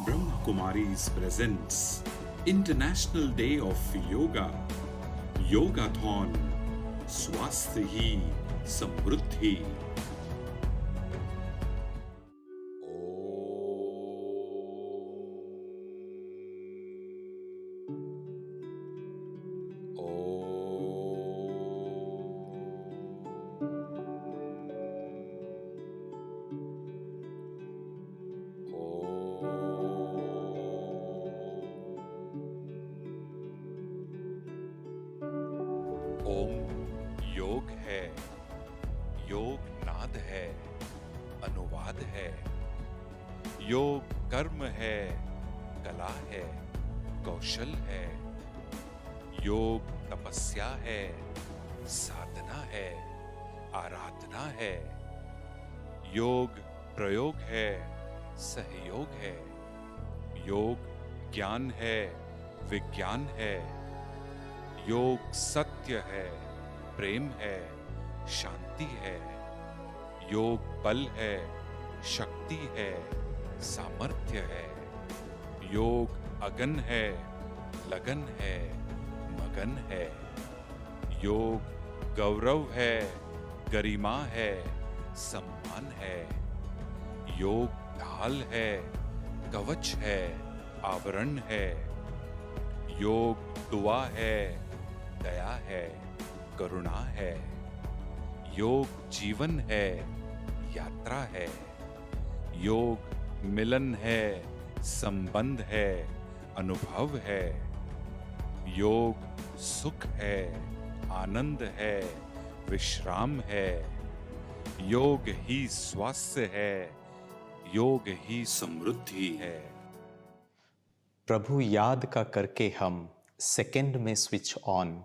Brahma Kumaris presents International Day of Yoga, Yogathon, स्वास्थ्य ही समृद्धि। ओम योग है, योग नाद है, अनुवाद है। योग कर्म है, कला है, कौशल है। योग तपस्या है, साधना है, आराधना है। योग प्रयोग है, सहयोग है। योग ज्ञान है, विज्ञान है। योग सत्य है, प्रेम है, शांति है। योग बल है, शक्ति है, सामर्थ्य है। योग अगन है, लगन है, मगन है। योग गौरव है, गरिमा है, सम्मान है। योग ढाल है, कवच है, आवरण है। योग दुआ है, दया है, करुणा है। योग जीवन है, यात्रा है। योग मिलन है, संबंध है, अनुभव है। योग सुख है, आनंद है, विश्राम है। योग ही स्वास्थ्य है, योग ही समृद्धि है। प्रभु याद का करके हम सेकंड में स्विच ऑन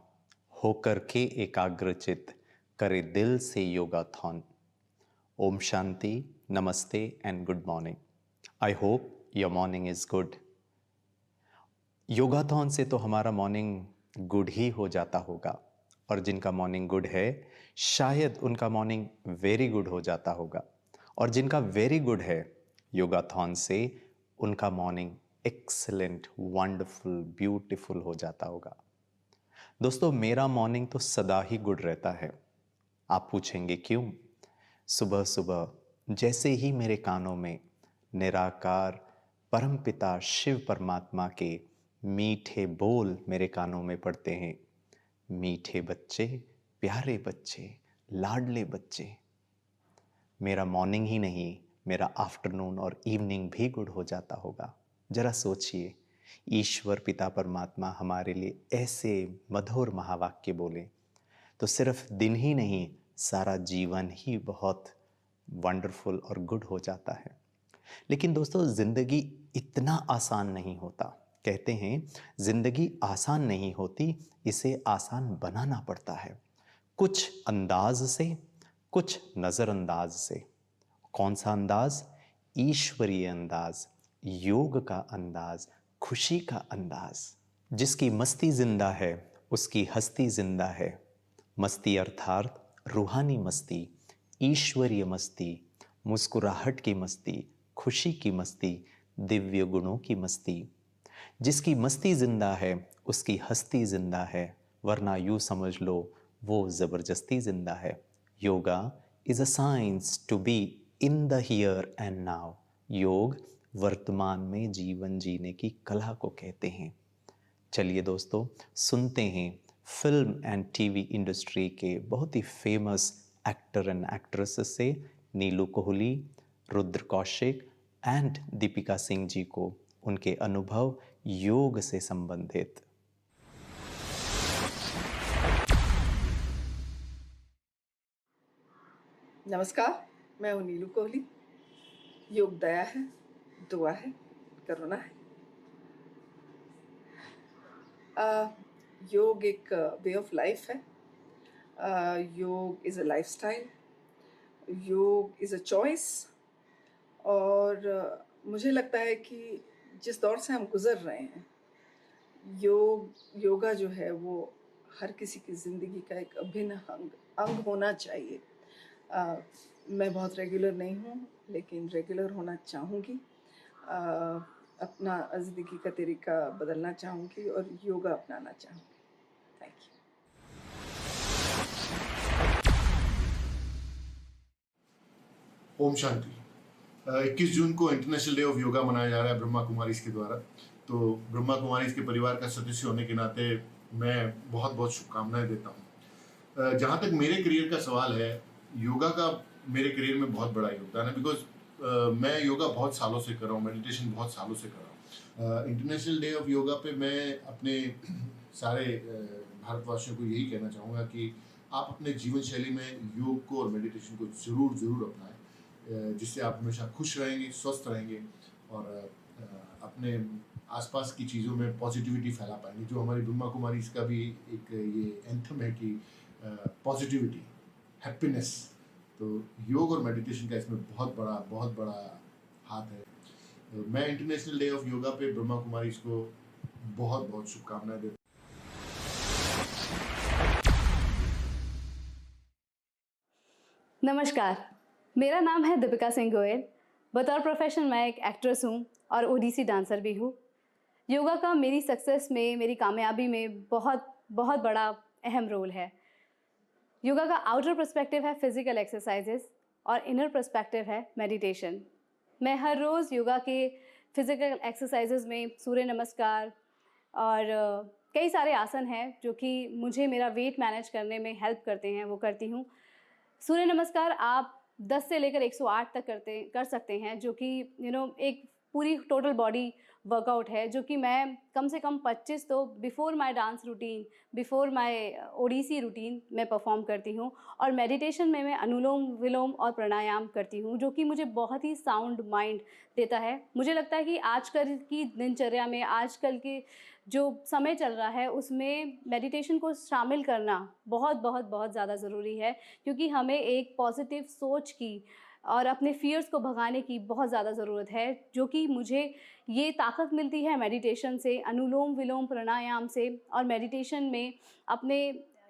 होकर के एकाग्रचित करे दिल से योगाथॉन। ओम शांति, नमस्ते and good morning. I hope your morning is good. Yogathon से तो हमारा मॉर्निंग गुड ही हो जाता होगा, और जिनका मॉर्निंग गुड है शायद उनका मॉर्निंग वेरी गुड हो जाता होगा, और जिनका वेरी गुड है योगाथॉन से उनका मॉर्निंग एक्सीलेंट, वंडरफुल, ब्यूटीफुल हो जाता होगा। दोस्तों, मेरा मॉर्निंग तो सदा ही गुड रहता है। आप पूछेंगे क्यों? सुबह सुबह जैसे ही मेरे कानों में निराकार परमपिता शिव परमात्मा के मीठे बोल मेरे कानों में पड़ते हैं, मीठे बच्चे, प्यारे बच्चे, लाडले बच्चे, मेरा मॉर्निंग ही नहीं, मेरा आफ्टरनून और इवनिंग भी गुड हो जाता होगा। जरा सोचिए, ईश्वर पिता परमात्मा हमारे लिए ऐसे मधुर महावाक्य बोले तो सिर्फ दिन ही नहीं, सारा जीवन ही बहुत वंडरफुल और गुड हो जाता है। लेकिन दोस्तों, जिंदगी इतना आसान नहीं होता। कहते हैं जिंदगी आसान नहीं होती, इसे आसान बनाना पड़ता है, कुछ अंदाज से, कुछ नजरअंदाज से। कौन सा अंदाज? ईश्वरीय अंदाज, योग का अंदाज, खुशी का अंदाज। जिसकी मस्ती जिंदा है उसकी हस्ती जिंदा है। मस्ती अर्थात रूहानी मस्ती, ईश्वरीय मस्ती, मुस्कुराहट की मस्ती, खुशी की मस्ती, दिव्य गुणों की मस्ती। जिसकी मस्ती जिंदा है उसकी हस्ती जिंदा है, वरना यूं समझ लो वो जबरदस्ती जिंदा है। Yoga is a science to be in the here and now. योग वर्तमान में जीवन जीने की कला को कहते हैं। चलिए दोस्तों, सुनते हैं फिल्म एंड टीवी इंडस्ट्री के बहुत ही फेमस एक्टर एंड एक्ट्रेसेस से, नीलू कोहली, रुद्र कौशिक एंड दीपिका सिंह जी को, उनके अनुभव योग से संबंधित। नमस्कार, मैं हूँ नीलू कोहली। योग दया है, दुआ है, करुणा है। योग एक वे ऑफ लाइफ है। योग इज़ अ लाइफस्टाइल, योग इज़ अ चॉइस। और मुझे लगता है कि जिस दौर से हम गुज़र रहे हैं, योगा जो है वो हर किसी की ज़िंदगी का एक अभिन्न अंग होना चाहिए। मैं बहुत रेगुलर नहीं हूँ, लेकिन रेगुलर होना चाहूँगी। अपना ज़िंदगी का तरीका बदलना चाहूँगी और योगा अपनाना चाहूँगी। Thank you. ओम शांति। 21 जून को इंटरनेशनल डे ऑफ योगा मनाया जा रहा है ब्रह्मा कुमारीज के द्वारा। तो ब्रह्मा कुमारीज के परिवार का सदस्य होने के नाते मैं बहुत बहुत शुभकामनाएं देता हूँ। जहाँ तक मेरे करियर का सवाल है, योगा का मेरे करियर में बहुत बड़ा योगदान है, बिकॉज मैं योगा बहुत सालों से कर रहा हूँ, मेडिटेशन बहुत सालों से कर रहा हूँ। इंटरनेशनल डे ऑफ योगा पे मैं अपने सारे भारतवासियों को यही कहना चाहूँगा कि आप अपने जीवन शैली में योग को और मेडिटेशन को ज़रूर अपनाएं, जिससे आप हमेशा खुश रहेंगे, स्वस्थ रहेंगे और अपने आसपास की चीज़ों में पॉजिटिविटी फैला पाएंगे। जो हमारी ब्रह्मा कुमारी इसका भी एक ये एंथम है कि पॉजिटिविटी, हैप्पीनेस। तो योग और मेडिटेशन का इसमें बहुत बड़ा हाथ है। तो मैं इंटरनेशनल डे ऑफ योगा पे ब्रह्मा कुमारी इसको बहुत शुभकामनाएं देता हूँ। नमस्कार, मेरा नाम है दीपिका सिंह गोयल। बतौर प्रोफेशन मैं एक एक्ट्रेस हूँ और ओडिसी डांसर भी हूँ। योगा का मेरी सक्सेस में, मेरी कामयाबी में बहुत बड़ा अहम रोल है। योगा का आउटर पर्सपेक्टिव है फिज़िकल एक्सरसाइजेस और इनर पर्सपेक्टिव है मेडिटेशन। मैं हर रोज़ योगा के फिज़िकल एक्सरसाइजेस में सूर्य नमस्कार और कई सारे आसन हैं जो कि मुझे मेरा वेट मैनेज करने में हेल्प करते हैं, वो करती हूँ। सूर्य नमस्कार आप 10 से लेकर 108 तक कर सकते हैं, जो कि एक पूरी टोटल बॉडी वर्कआउट है, जो कि मैं कम से कम 25 तो before my dance routine, before my Odissi routine मैं परफॉर्म करती हूँ। और मेडिटेशन में मैं अनुलोम विलोम और प्राणायाम करती हूँ, जो कि मुझे बहुत ही साउंड माइंड देता है। मुझे लगता है कि आजकल की दिनचर्या में, आजकल के जो समय चल रहा है, उसमें मेडिटेशन को शामिल करना बहुत ज़्यादा ज़रूरी है, क्योंकि हमें एक पॉजिटिव सोच की और अपने फियर्स को भगाने की बहुत ज़्यादा ज़रूरत है, जो कि मुझे ये ताकत मिलती है मेडिटेशन से, अनुलोम विलोम प्राणायाम से। और मेडिटेशन में अपने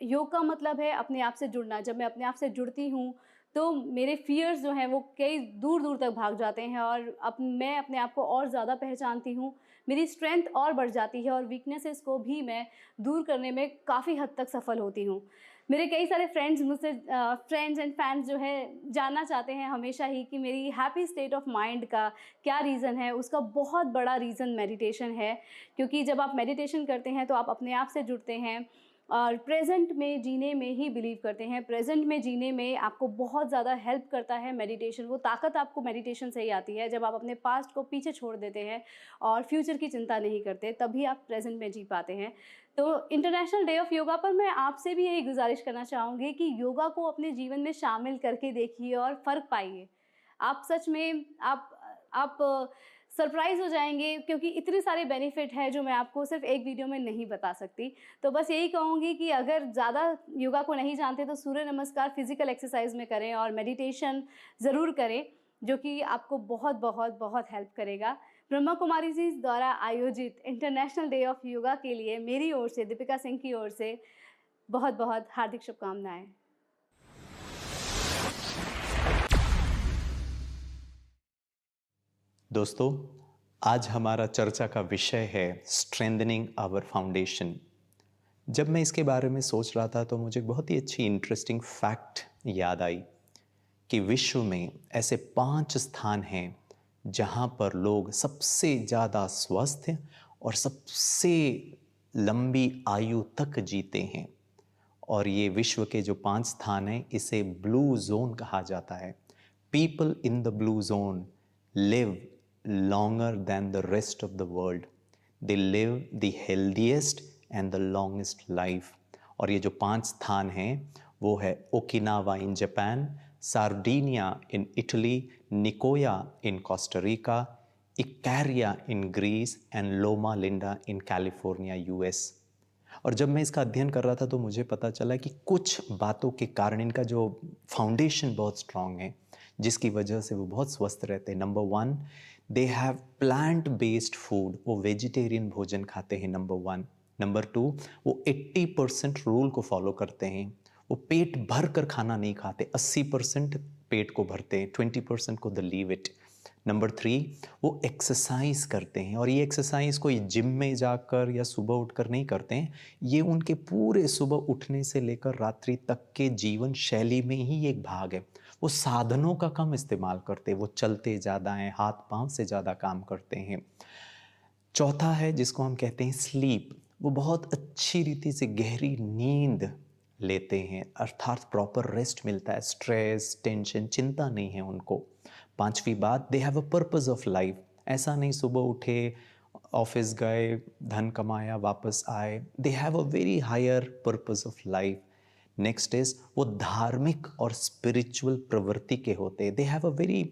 योग का मतलब है अपने आप से जुड़ना। जब मैं अपने आप से जुड़ती हूँ तो मेरे फियर्स जो हैं वो कई दूर तक भाग जाते हैं और मैं अपने आप को और ज़्यादा पहचानती हूँ। मेरी स्ट्रेंथ और बढ़ जाती है और वीकनेसेस को भी मैं दूर करने में काफ़ी हद तक सफल होती हूँ। मेरे कई सारे फ्रेंड्स मुझसे फ्रेंड्स एंड फैंस जो है जानना चाहते हैं हमेशा ही कि मेरी हैप्पी स्टेट ऑफ माइंड का क्या रीज़न है। उसका बहुत बड़ा रीज़न मेडिटेशन है, क्योंकि जब आप मेडिटेशन करते हैं तो आप अपने आप से जुड़ते हैं और प्रेजेंट में जीने में ही बिलीव करते हैं। प्रेजेंट में जीने में आपको बहुत ज़्यादा हेल्प करता है मेडिटेशन। वो ताकत आपको मेडिटेशन से ही आती है जब आप अपने पास्ट को पीछे छोड़ देते हैं और फ्यूचर की चिंता नहीं करते, तभी आप प्रेजेंट में जी पाते हैं। तो इंटरनेशनल डे ऑफ योगा पर मैं आपसे भी यही गुजारिश करना चाहूँगी कि योगा को अपने जीवन में शामिल करके देखिए और फ़र्क पाइए। आप सच में आप सरप्राइज़ हो जाएंगे, क्योंकि इतने सारे बेनिफिट हैं जो मैं आपको सिर्फ एक वीडियो में नहीं बता सकती। तो बस यही कहूँगी कि अगर ज़्यादा योगा को नहीं जानते तो सूर्य नमस्कार फिज़िकल एक्सरसाइज में करें और मेडिटेशन ज़रूर करें, जो कि आपको बहुत हेल्प करेगा। ब्रह्मा कुमारी जी द्वारा आयोजित इंटरनेशनल डे ऑफ योगा के लिए मेरी ओर से, दीपिका सिंह की ओर से बहुत हार्दिक शुभकामनाएं। दोस्तों, आज हमारा चर्चा का विषय है स्ट्रेंथनिंग आवर फाउंडेशन। जब मैं इसके बारे में सोच रहा था तो मुझे बहुत ही अच्छी इंटरेस्टिंग फैक्ट याद आई कि विश्व में ऐसे 5 स्थान हैं जहां पर लोग सबसे ज़्यादा स्वस्थ और सबसे लंबी आयु तक जीते हैं। और ये विश्व के जो 5 स्थान हैं, इसे ब्लू जोन कहा जाता है। People in the blue zone live longer than the rest of the world. They live the healthiest and the longest life. और ये जो 5 स्थान हैं वो है Okinawa in Japan, Sardinia in Italy, Nicoya in Costa Rica, Ikaria in Greece and Loma Linda in California US. और जब मैं इसका अध्ययन कर रहा था तो मुझे पता चला कि कुछ बातों के कारण इनका जो फाउंडेशन बहुत स्ट्रांग है, जिसकी वजह से वो बहुत स्वस्थ रहते हैं। Number 1, they have plant based food, वो वेजिटेरियन भोजन खाते हैं। नंबर 1। नंबर 2, वो 80% रूल को फॉलो करते हैं। वो पेट भर कर खाना नहीं खाते, 80% पेट को भरते हैं, 20% को द लीव इट। नंबर 3, वो एक्सरसाइज करते हैं, और ये एक्सरसाइज कोई जिम में जाकर या सुबह उठकर नहीं करते हैं। ये उनके पूरे सुबह उठने से लेकर रात्रि तक के जीवन शैली में ही एक भाग है। वो साधनों का कम इस्तेमाल करते हैं, वो चलते ज़्यादा हैं, हाथ पांव से ज़्यादा काम करते हैं। चौथा है जिसको हम कहते हैं स्लीप, वो बहुत अच्छी रीति से गहरी नींद लेते हैं, अर्थात प्रॉपर रेस्ट मिलता है, स्ट्रेस, टेंशन, चिंता नहीं है उनको। पांचवी बात, दे have a purpose of life. ऐसा नहीं सुबह उठे, ऑफिस गए, धन कमाया, वापस आए। They have a very higher purpose of life. Next is, वो धार्मिक और स्पिरिचुअल प्रवृत्ति के होते हैं। They have a very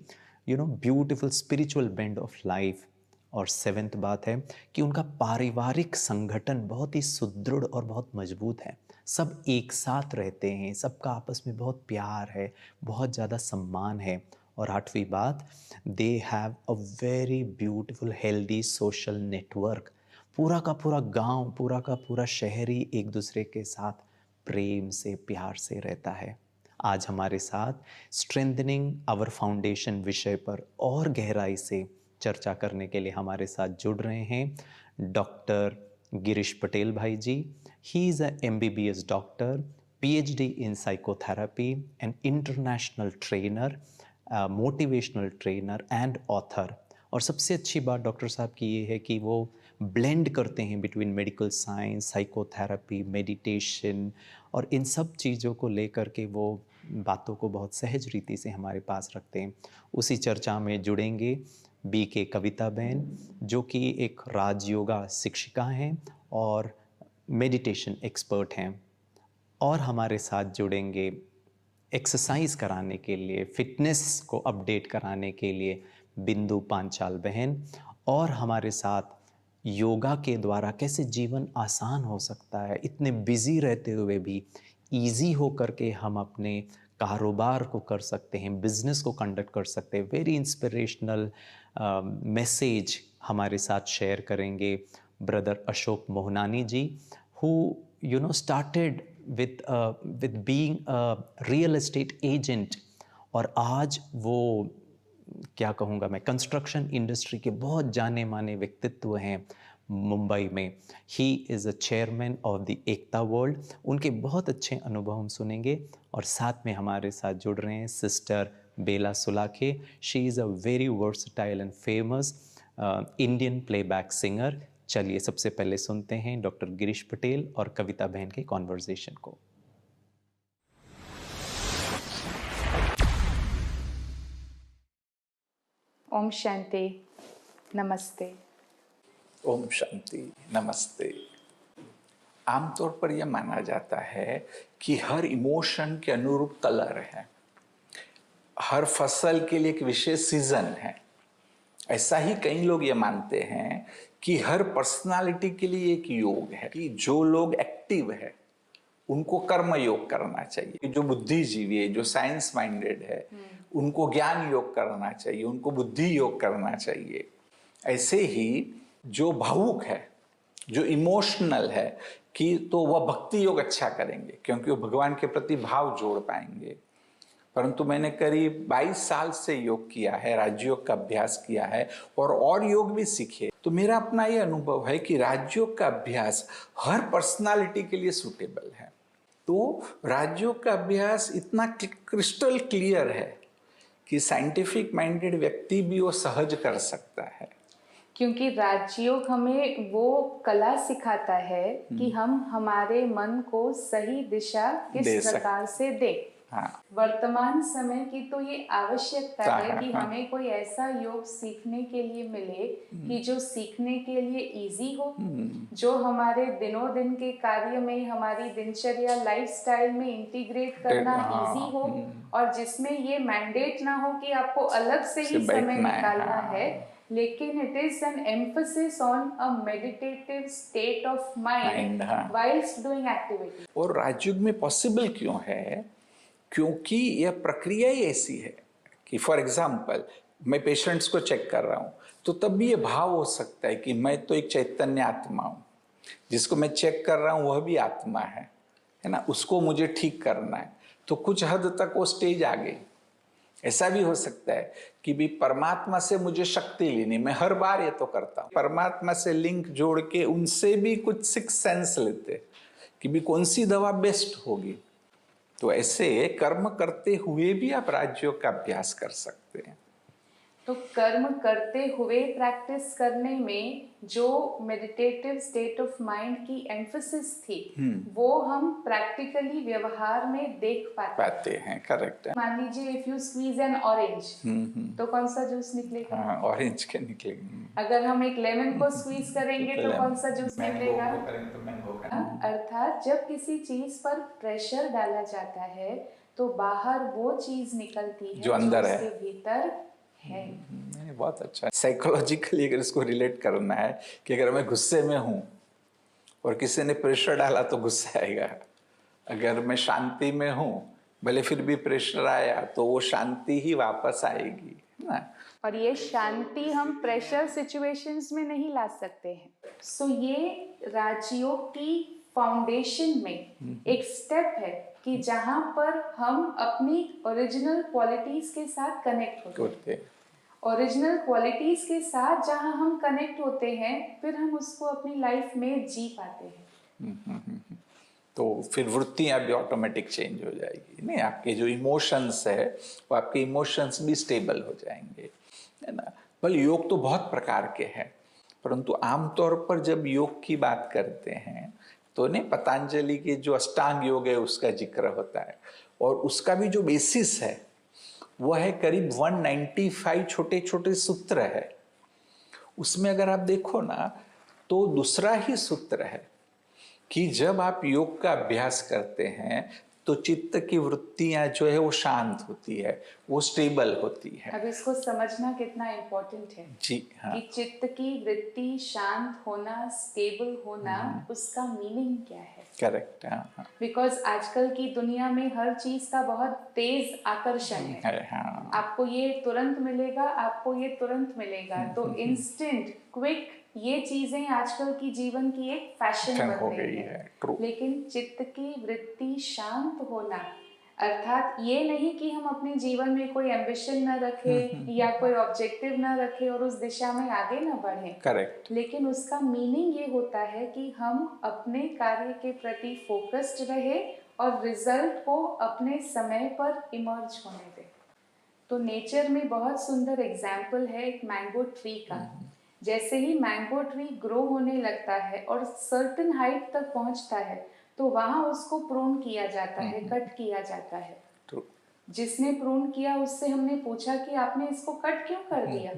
beautiful spiritual bend of life. और 7th बात है कि उनका पारिवारिक संगठन बहुत ही सुदृढ़ और बहुत मजबूत है। सब एक साथ रहते हैं, सबका आपस में बहुत प्यार है, बहुत ज़्यादा सम्मान है। और 8वीं बात, दे have a very beautiful healthy social network. पूरा का पूरा गांव, पूरा का पूरा शहर ही एक दूसरे के साथ प्रेम से, प्यार से रहता है। आज हमारे साथ स्ट्रेंथनिंग आवर फाउंडेशन विषय पर और गहराई से चर्चा करने के लिए हमारे साथ जुड़ रहे हैं डॉक्टर गिरीश पटेल भाई ji. He is a MBBS doctor, PhD in psychotherapy, an international trainer, motivational trainer and author. और सबसे अच्छी बात डॉक्टर साहब की ये है कि वो ब्लेंड करते हैं between medical science, psychotherapy, meditation, और इन सब चीज़ों को लेकर के वो बातों को बहुत सहज रीति से हमारे पास रखते हैं। उसी चर्चा में जुड़ेंगे BK कविता बहन, जो कि एक राजयोगा शिक्षिका हैं और मेडिटेशन एक्सपर्ट हैं। और हमारे साथ जुड़ेंगे एक्सरसाइज कराने के लिए, फिटनेस को अपडेट कराने के लिए बिंदु पांचाल बहन। और हमारे साथ योगा के द्वारा कैसे जीवन आसान हो सकता है, इतने बिजी रहते हुए भी इजी हो करके हम अपने कारोबार को कर सकते हैं, बिजनेस को कंडक्ट कर सकते हैं। वेरी इंस्पिरेशनल मैसेज हमारे साथ शेयर करेंगे brother Ashok Mohnani ji, who started with being a real estate agent, और आज वो क्या कहूँगा मैं, कंस्ट्रक्शन इंडस्ट्री के बहुत जाने माने व्यक्तित्व हैं मुंबई में। ही is a chairman of the Ekta world. उनके बहुत अच्छे अनुभव हम सुनेंगे। और साथ में हमारे साथ जुड़ रहे हैं sister Bela Sulakhe. She is a very versatile and famous Indian playback singer. चलिए सबसे पहले सुनते हैं डॉक्टर गिरीश पटेल और कविता बहन के कॉन्वर्सेशन को। ओम शांति, नमस्ते। ओम शांति, नमस्ते। आमतौर पर यह माना जाता है कि हर इमोशन के अनुरूप कलर है, हर फसल के लिए एक विशेष सीजन है। ऐसा ही कई लोग ये मानते हैं कि हर पर्सनालिटी के लिए एक योग है, कि जो लोग एक्टिव है उनको कर्म योग करना चाहिए, जो बुद्धिजीवी है, जो साइंस माइंडेड है, उनको ज्ञान योग करना चाहिए, उनको बुद्धि योग करना चाहिए। ऐसे ही जो भावुक है, जो इमोशनल है, कि तो वह भक्ति योग अच्छा करेंगे, क्योंकि वो भगवान के प्रति भाव जोड़ पाएंगे। परंतु मैंने करीब 22 साल से योग किया है, राजयोग का अभ्यास किया है और योग भी सीखे। तो मेरा अपना ये अनुभव है कि राजयोग का अभ्यास हर पर्सनालिटी के लिए सूटेबल है। तो राजयोग का अभ्यास इतना क्रिस्टल क्लियर है कि साइंटिफिक माइंडेड व्यक्ति भी वो सहज कर सकता है, क्योंकि राजयोग हमें वो कला सिखाता है कि हम हमारे मन को सही दिशा किस प्रकार से दें। हाँ। वर्तमान समय की तो ये आवश्यकता है कि हमें कोई ऐसा योग सीखने के लिए मिले कि जो सीखने के लिए इजी हो, जो हमारे दिनों दिन के कार्य में, हमारी दिनचर्या लाइफस्टाइल में इंटीग्रेट करना इजी हो, और जिसमें ये मैंडेट ना हो कि आपको अलग से ही समय निकालना है, लेकिन it is an emphasis on a meditative state of mind whilst doing activity. और राजयोग में पॉसिबल क्यों है? क्योंकि यह प्रक्रिया ही ऐसी है कि फॉर एग्जाम्पल मैं पेशेंट्स को चेक कर रहा हूँ, तो तब भी ये भाव हो सकता है कि मैं तो एक चैतन्य आत्मा हूँ, जिसको मैं चेक कर रहा हूँ वह भी आत्मा है ना, उसको मुझे ठीक करना है। तो कुछ हद तक वो स्टेज आ गई। ऐसा भी हो सकता है कि भी परमात्मा से मुझे शक्ति लेनी, मैं हर बार ये तो करता हूँ, परमात्मा से लिंक जोड़ के उनसे भी कुछ सिक्स सेंस लेते कि भी कौन सी दवा बेस्ट होगी। तो ऐसे कर्म करते हुए भी आप राजयोग का अभ्यास कर सकते हैं। तो कर्म करते हुए प्रैक्टिस करने में जो मेडिटेटिव स्टेट ऑफ माइंड की एम्फेसिस थी वो हम प्रैक्टिकली व्यवहार में देख पाते हैं। करेक्ट है। मान लीजिए if you squeeze N orange तो कौन सा जूस निकलेगा? हाँ, ऑरेंज के निकलेगा। अगर हम एक लेमन को स्क्वीज करेंगे तो कौन सा जूस निकलेगा? अर्थात जब किसी चीज पर प्रेशर डाला जाता है तो बाहर वो चीज निकलती है जो अंदर है, उसके भीतर है। बहुत अच्छा। साइकोलॉजिकली अगर इसको रिलेट करना है कि अगर मैं गुस्से में हूं और किसी ने प्रेशर डाला तो गुस्सा आएगा, अगर मैं शांति में हूं भले फिर भी प्रेशर आया तो वो शांति ही वापस आएगी ना। और ये शांति हम प्रेशर सिचुएशंस में नहीं ला सकते हैं। सो ये राजयोग की फाउंडेशन में एक स्टेप है कि जहां पर हम अपनी ओरिजिनल क्वालिटीज के साथ कनेक्ट होते हैं। ओरिजिनल क्वालिटीज के साथ जहां हम कनेक्ट होते हैं फिर हम उसको अपनी लाइफ में जी पाते हैं। तो फिर वृत्तियां भी ऑटोमेटिक चेंज हो जाएगी, नहीं आपके जो इमोशंस है वो आपके इमोशंस भी स्टेबल हो जाएंगे, है ना। भले योग तो बहुत प्रकार के हैं, परंतु आमतौर पर जब योग की बात करते हैं तो नहीं पतंजलि के जो अष्टांग योग है उसका जिक्र होता है, और उसका भी जो बेसिस है वो है करीब 195 छोटे छोटे सूत्र है। उसमें अगर आप देखो ना तो दूसरा ही सूत्र है कि जब आप योग का अभ्यास करते हैं तो चित्त की वृत्तियां जो है वो शांत होती है, वो स्टेबल होती है। अब इसको समझना कितना इम्पोर्टेंट है जी हाँ। कि चित्त की वृत्ति शांत होना, स्टेबल होना, उसका मीनिंग क्या है? करेक्ट। हाँ। बिकॉज आजकल की दुनिया में हर चीज का बहुत तेज आकर्षण है। हाँ। आपको ये तुरंत मिलेगा, आपको ये तुरंत मिलेगा, तो इंस्टेंट क्विक ये चीजें आजकल की जीवन की एक फैशन बन गई है। लेकिन चित्त की वृत्ति शांत होना अर्थात ये नहीं कि हम अपने जीवन में कोई एम्बिशन न रखें या कोई ऑब्जेक्टिव न रखें और उस दिशा में आगे न बढ़ें। करेक्ट। लेकिन उसका मीनिंग ये होता है कि हम अपने कार्य के प्रति फोकस्ड रहे और रिजल्ट को अपने समय पर इमर्ज होने दें। तो नेचर में बहुत सुंदर एग्जाम्पल है एक मैंगो ट्री का। जैसे ही मैंगो ट्री ग्रो होने लगता है और सर्टेन हाइट तक पहुंचता है तो वहां उसको प्रून किया जाता है, कट किया जाता है। जिसने प्रून किया उससे हमने पूछा कि आपने इसको कट क्यों कर दिया,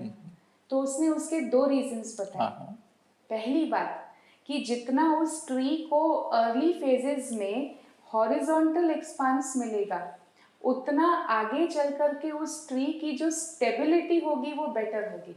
तो उसने उसके 2 रीजंस बताए। पहली बात कि जितना उस ट्री को अर्ली फेजेस में हॉरिजॉन्टल एक्सपांस मिलेगा उतना आगे चल करके उस ट्री की जो स्टेबिलिटी होगी वो बेटर होगी।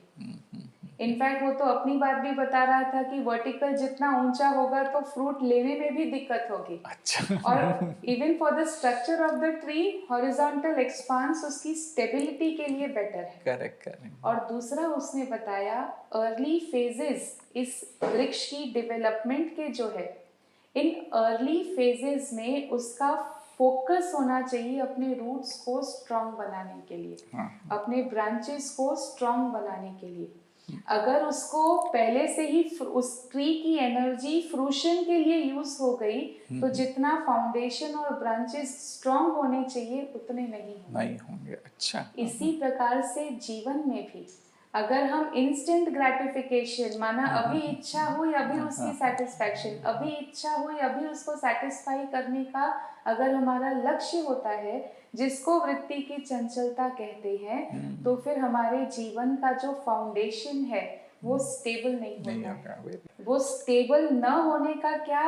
इनफैक्ट वो तो अपनी बात भी बता रहा था कि वर्टिकल जितना ऊंचा होगा तो फ्रूट लेने में भी दिक्कत होगी। अच्छा। और even for the structure of the tree horizontal expanse उसकी स्टेबिलिटी के लिए बेटर है। करेक्ट। और दूसरा उसने बताया अर्ली फेजेस इस वृक्ष की डेवलपमेंट के जो है, इन अर्ली फेजेस में उसका फोकस होना चाहिए अपने रूट्स को स्ट्रॉन्ग बनाने के लिए, अपने ब्रांचेस को स्ट्रॉन्ग बनाने के लिए। अगर उसको पहले से ही उस ट्री की एनर्जी फ्रूशन के लिए यूज हो गई तो जितना फाउंडेशन और ब्रांचेस स्ट्रॉन्ग होने चाहिए उतने नहीं होंगे। अच्छा। इसी प्रकार से जीवन में भी अगर हम इंस्टेंट ग्रेटिफिकेशन माना अभी इच्छा हुई अभी उसकी सेटिस्फैक्शन, अभी इच्छा हुई अभी उसको सेटिस्फाई करने का अगर हमारा लक्ष्य होता है जिसको वृत्ति की चंचलता कहते हैं, तो फिर हमारे जीवन का जो फाउंडेशन है वो स्टेबल नहीं होगा। वो स्टेबल न होने का क्या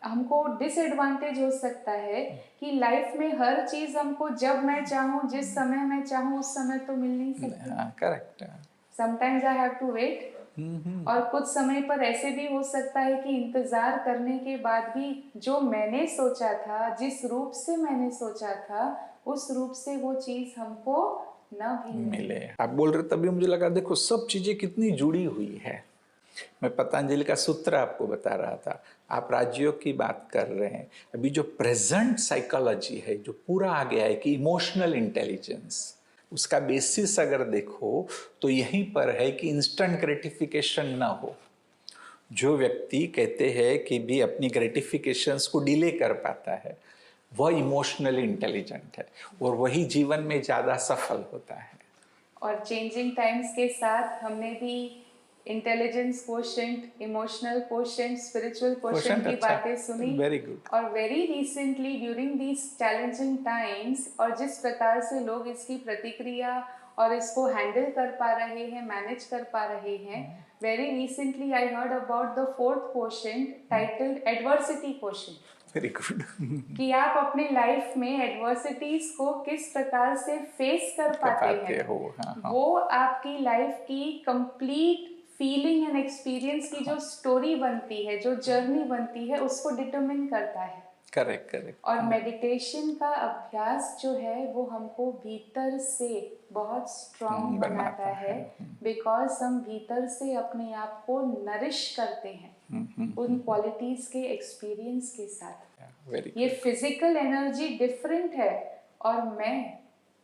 हमको डिसएडवांटेज हो सकता है कि लाइफ में हर चीज हमको जब मैं चाहूँ जिस समय मैं चाहूँ उस समय तो मिल नहीं सकती। Correct. Sometimes I have to wait. और कुछ समय पर ऐसे भी हो सकता है कि इंतजार करने के बाद भी जो मैंने सोचा था, जिस रूप से मैंने सोचा था, उस रूप से वो चीज हमको न भी मिले। आप बोल रहे तभी मुझे लगा देखो सब चीजें कितनी जुड़ी हुई है। मैं पतंजलि का सूत्र आपको बता रहा था, आप राजयोग की बात कर रहे हैं। अभी जो प्रेजेंट साइकोलॉजी है जो पूरा आ गया है कि इमोशनल इंटेलिजेंस, उसका बेसिस अगर देखो तो यहीं पर है कि इंस्टेंट ग्रेटिफिकेशन ना हो। जो व्यक्ति कहते हैं कि भी अपनी ग्रेटिफिकेशंस को डिले कर पाता है वह इमोशनली इंटेलिजेंट है और वही जीवन में ज़्यादा सफल होता है। और चेंजिंग टाइम्स के साथ हमने भी intelligence quotient, emotional quotient, spiritual quotient की बातें सुनी। Very good. और very recently during these challenging times और जिस प्रकार से लोग इसकी प्रतिक्रिया और इसको हैंडल कर पा रहे हैं, मैनेज कर पा रहे हैं, very recently I heard about the fourth quotient titled adversity quotient. Very good. कि आप अपने लाइफ में एडवर्सिटीज को किस प्रकार से फेस कर पाते हैं हो। हाँ, हाँ। वो आपकी लाइफ की कंप्लीट फीलिंग एंड एक्सपीरियंस की जो स्टोरी बनती है, जो जर्नी बनती है, उसको डिटरमिन करता है। Correct correct. और मेडिटेशन का अभ्यास जो है वो हमको भीतर से बहुत स्ट्रॉन्ग बनाता है, बिकॉज हम भीतर से अपने आप को नरिश करते हैं उन क्वालिटीज के एक्सपीरियंस के साथ। ये फिजिकल एनर्जी डिफरेंट है और मैं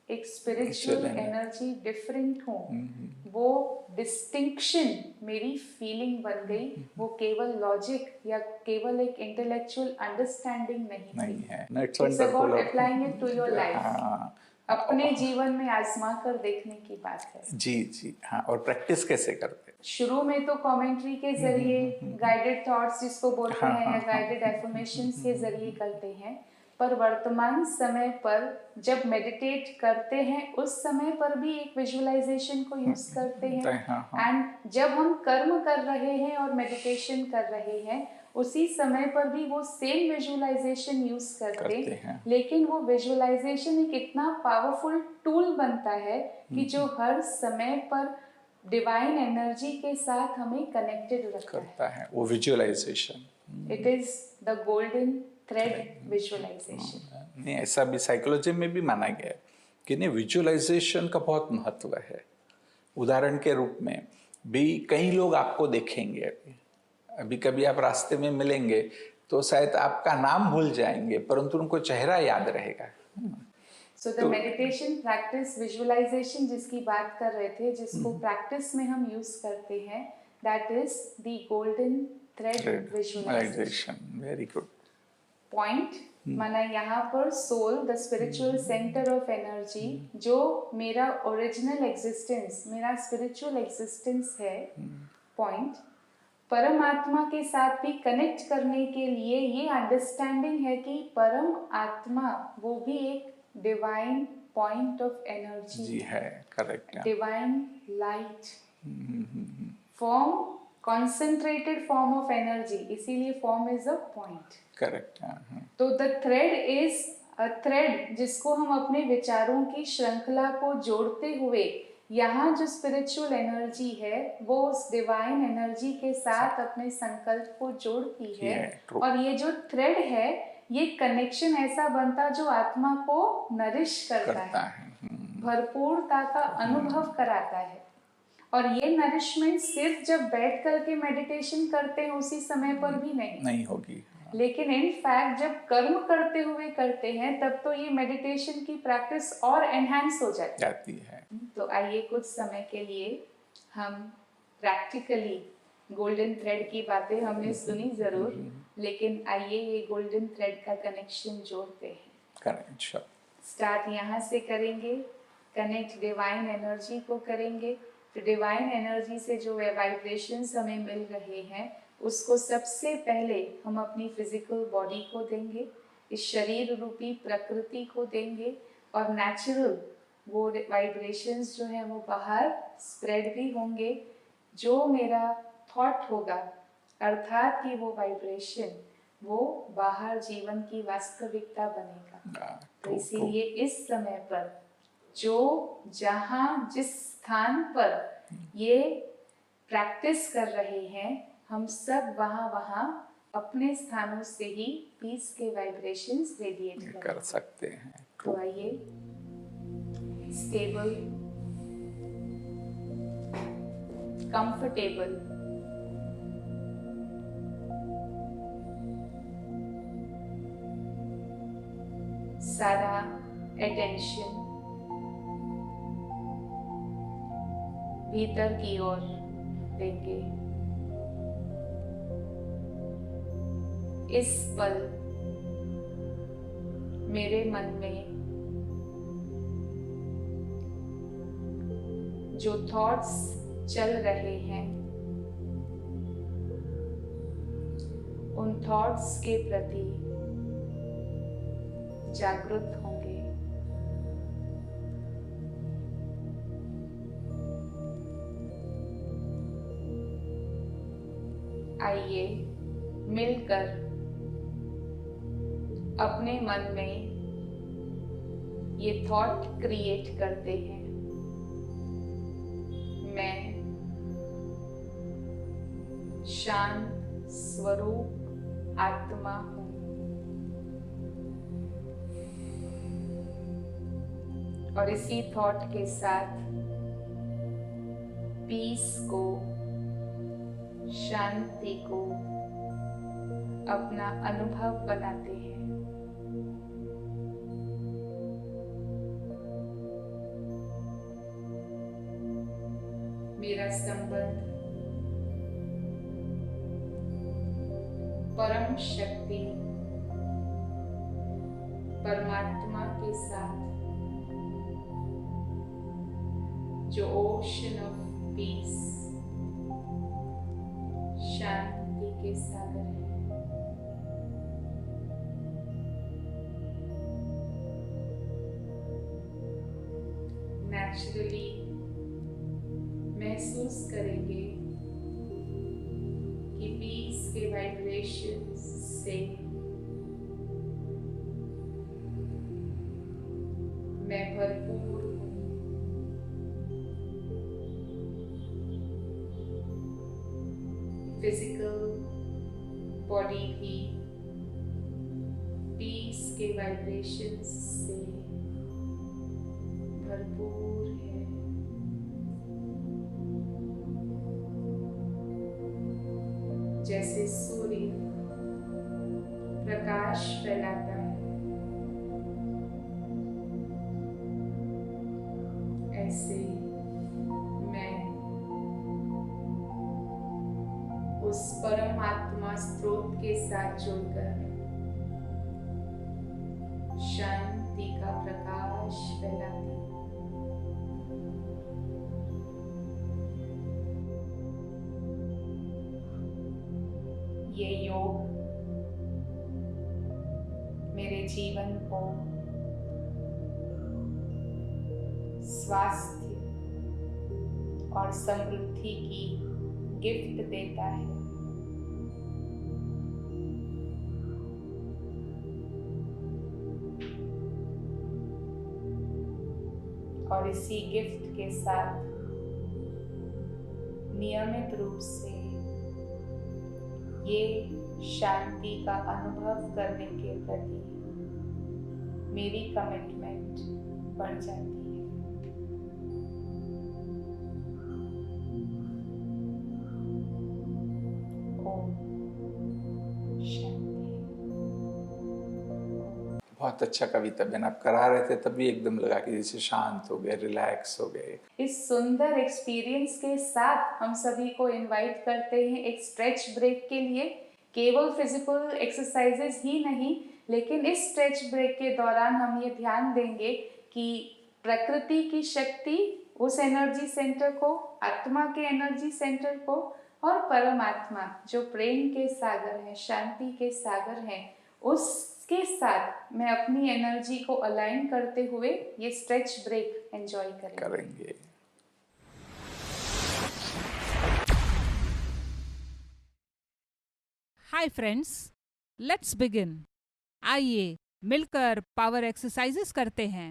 एक स्पिरिचुअल एनर्जी डिफरेंट हूँ। वो डिस्टिंक्शन मेरी फीलिंग बन गई, वो केवल लॉजिक या केवल एक इंटेलेक्चुअल अंडरस्टैंडिंग नहीं है। It's about applying it to your life. अपने जीवन में आजमा कर देखने की बात है। जी जी हाँ। और प्रैक्टिस कैसे करते हैं? शुरू में तो कमेंट्री के जरिए, गाइडेड थॉट्स जिसको बोलते हैं, या गाइडेड एफर्मेशंस के जरिए करते हैं। पर वर्तमान समय पर जब मेडिटेट करते हैं उस समय पर भी एक विजुअलाइजेशन को यूज करते हैं। एंड जब हम कर्म कर रहे हैं और मेडिटेशन कर रहे हैं उसी समय पर भी वो सेम विजुअलाइजेशन यूज करते हैं। लेकिन वो विजुअलाइजेशन एक इतना पावरफुल टूल बनता है कि जो हर समय पर डिवाइन एनर्जी के साथ हमें कनेक्टेड रखता है। वो visualisation, it is the golden thread visualisation. नहीं, ऐसा भी साइकोलॉजी में भी माना गया है कि नहीं, विजुअलाइजेशन का बहुत महत्व है। उदाहरण के रूप में भी कई लोग आपको देखेंगे, अभी कभी आप रास्ते में मिलेंगे तो शायद आपका नाम भूल जाएंगे परंतु उनको चेहरा याद रहेगा। So the meditation practice visualisation जिसकी बात कर रहे थे, जिसको प्रैक्टिस में हम यूज करते हैं, that is the golden thread visualisation. Very good point. माना यहाँ पर soul, the spiritual centre of energy, जो मेरा ओरिजिनल एग्जिस्टेंस, मेरा स्पिरिचुअल एग्जिस्टेंस है, पॉइंट। परमात्मा के साथ भी कनेक्ट करने के लिए ये अंडरस्टैंडिंग है कि परम आत्मा वो भी एक डिवाइन पॉइंट ऑफ एनर्जी जी है। Correct. Divine light form, concentrated form of energy, इसीलिए form is a point. Correct. तो the thread is a thread जिसको हम अपने विचारों की श्रृंखला को जोड़ते हुए, यहाँ जो स्पिरिचुअल एनर्जी है वो उस डिवाइन एनर्जी के साथ अपने संकल्प को जोड़ती है। और ये जो थ्रेड है, ये कनेक्शन ऐसा बनता जो आत्मा को नरिश करता है, भरपूरता का अनुभव कराता है। और ये नरिशमेंट सिर्फ जब बैठ करके मेडिटेशन करते हैं उसी समय पर भी नहीं होगी, लेकिन इन फैक्ट जब कर्म करते हुए करते हैं तब तो ये मेडिटेशन की प्रैक्टिस और एनहांस हो जाती है। तो आइए कुछ समय के लिए हम प्रैक्टिकली गोल्डन थ्रेड की बातें हमने सुनी जरूर, लेकिन आइए ये गोल्डन थ्रेड का कनेक्शन जोड़ते हैं। स्टार्ट यहाँ से करेंगे, कनेक्ट डिवाइन एनर्जी को करेंगे। तो डिवाइन एनर्जी से जो वाइब्रेशंस हमें मिल रहे हैं उसको सबसे पहले हम अपनी फिजिकल बॉडी को देंगे, इस शरीर रूपी प्रकृति को देंगे, और नेचुरल वो वाइब्रेशंस जो है वो बाहर स्प्रेड भी होंगे। जो मेरा थॉट होगा अर्थात कि वो वाइब्रेशन वो बाहर जीवन की वास्तविकता बनेगा। तो इसीलिए इस समय पर जो जहाँ जिस स्थान पर ये प्रैक्टिस कर रहे हैं, हम सब वहाँ अपने स्थानों से ही पीस के वाइब्रेशंस रेडिएट कर सकते हैं। तो आइए स्टेबल, कंफर्टेबल, सारा अटेंशन भीतर की ओर देंगे। इस पल मेरे मन में जो थॉट्स चल रहे हैं, उन थॉट्स के प्रति जागरूक होंगे। आइए मिलकर अपने मन में ये थॉट क्रिएट करते हैं। मैं शांत स्वरूप आत्मा हूँ। और इसी थॉट के साथ पीस को, शांति को अपना अनुभव बनाते हैं। मेरा संबंध परम शक्ति परमात्मा के साथ, जो ओशन ऑफ पीस, शांति के सागर है। नेचुरली महसूस करेंगे कि पीस के वाइब्रेशंस से मैं भरपूर हूँ। फिजिकल बॉडी भी पीस के वाइब्रेशंस से भरपूर है। जैसे सूर्य प्रकाश फैलाता है, ऐसे मैं उस परमात्मा स्रोत के साथ जुड़कर शांति का प्रकाश फैलाती हूँ। ये योग मेरे जीवन को स्वास्थ्य और समृद्धि की गिफ्ट देता है। और इसी गिफ्ट के साथ नियमित रूप से ये शांति का अनुभव करने के प्रति मेरी कमिटमेंट बढ़ जाती है। ओम शांति। बहुत अच्छा कविता बहन आप करा रहे थे, तब भी एकदम लगा कि जैसे शांत हो गए, रिलैक्स हो गए। इस सुंदर एक्सपीरियंस के साथ हम सभी को इनवाइट करते हैं एक स्ट्रेच ब्रेक के लिए। केवल फिजिकल एक्सरसाइजेस ही नहीं, लेकिन इस स्ट्रेच ब्रेक के दौरान हम ये ध्यान देंगे कि प्रकृति की शक्ति उस एनर्जी सेंटर को, आत्मा के एनर्जी सेंटर को, और परमात्मा जो प्रेम के सागर हैं, शांति के सागर हैं, उसके साथ मैं अपनी एनर्जी को अलाइन करते हुए ये स्ट्रेच ब्रेक एंजॉय करेंगे। Hi friends, let's begin. आइए मिलकर पावर एक्सरसाइजेस करते हैं।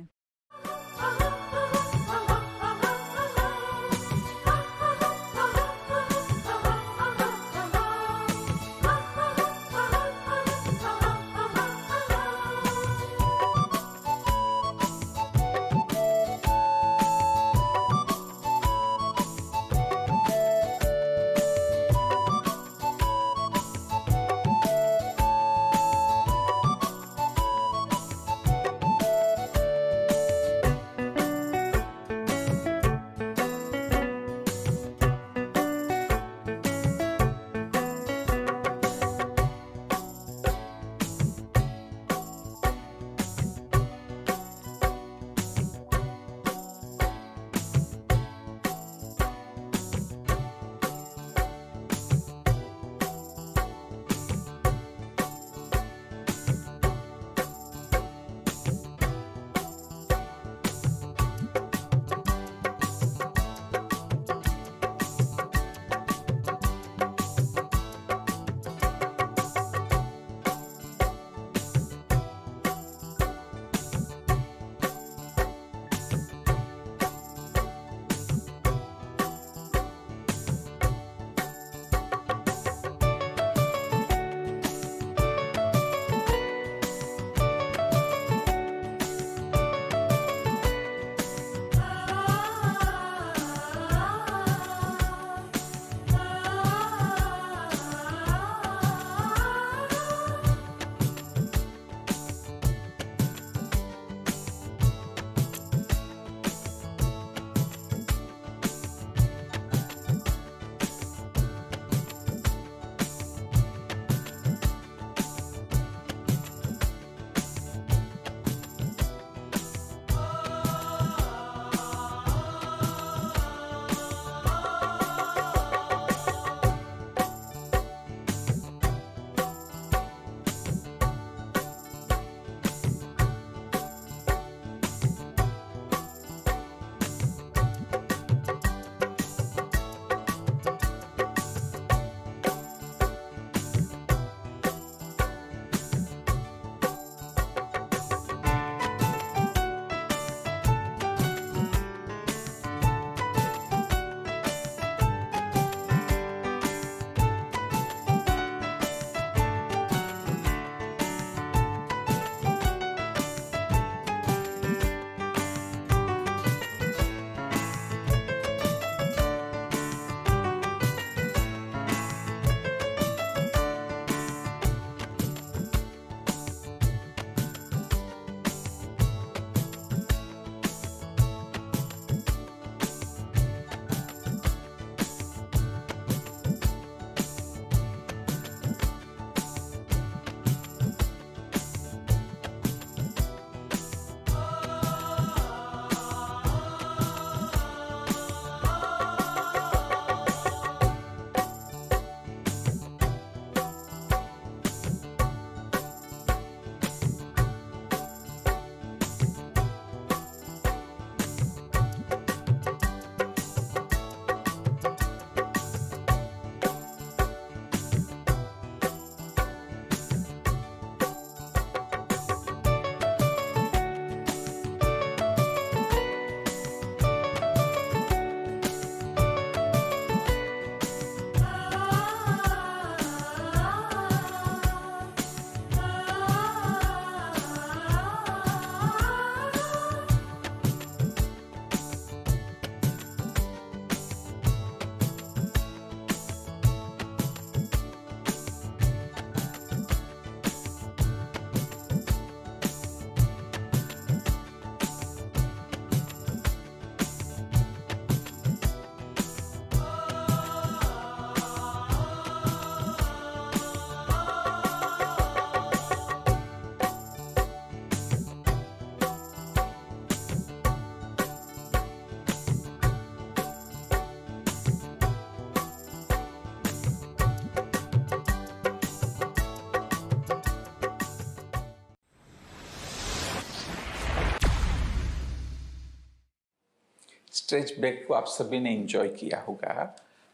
स्ट्रेच ब्रेक को आप सभी ने एंजॉय किया होगा,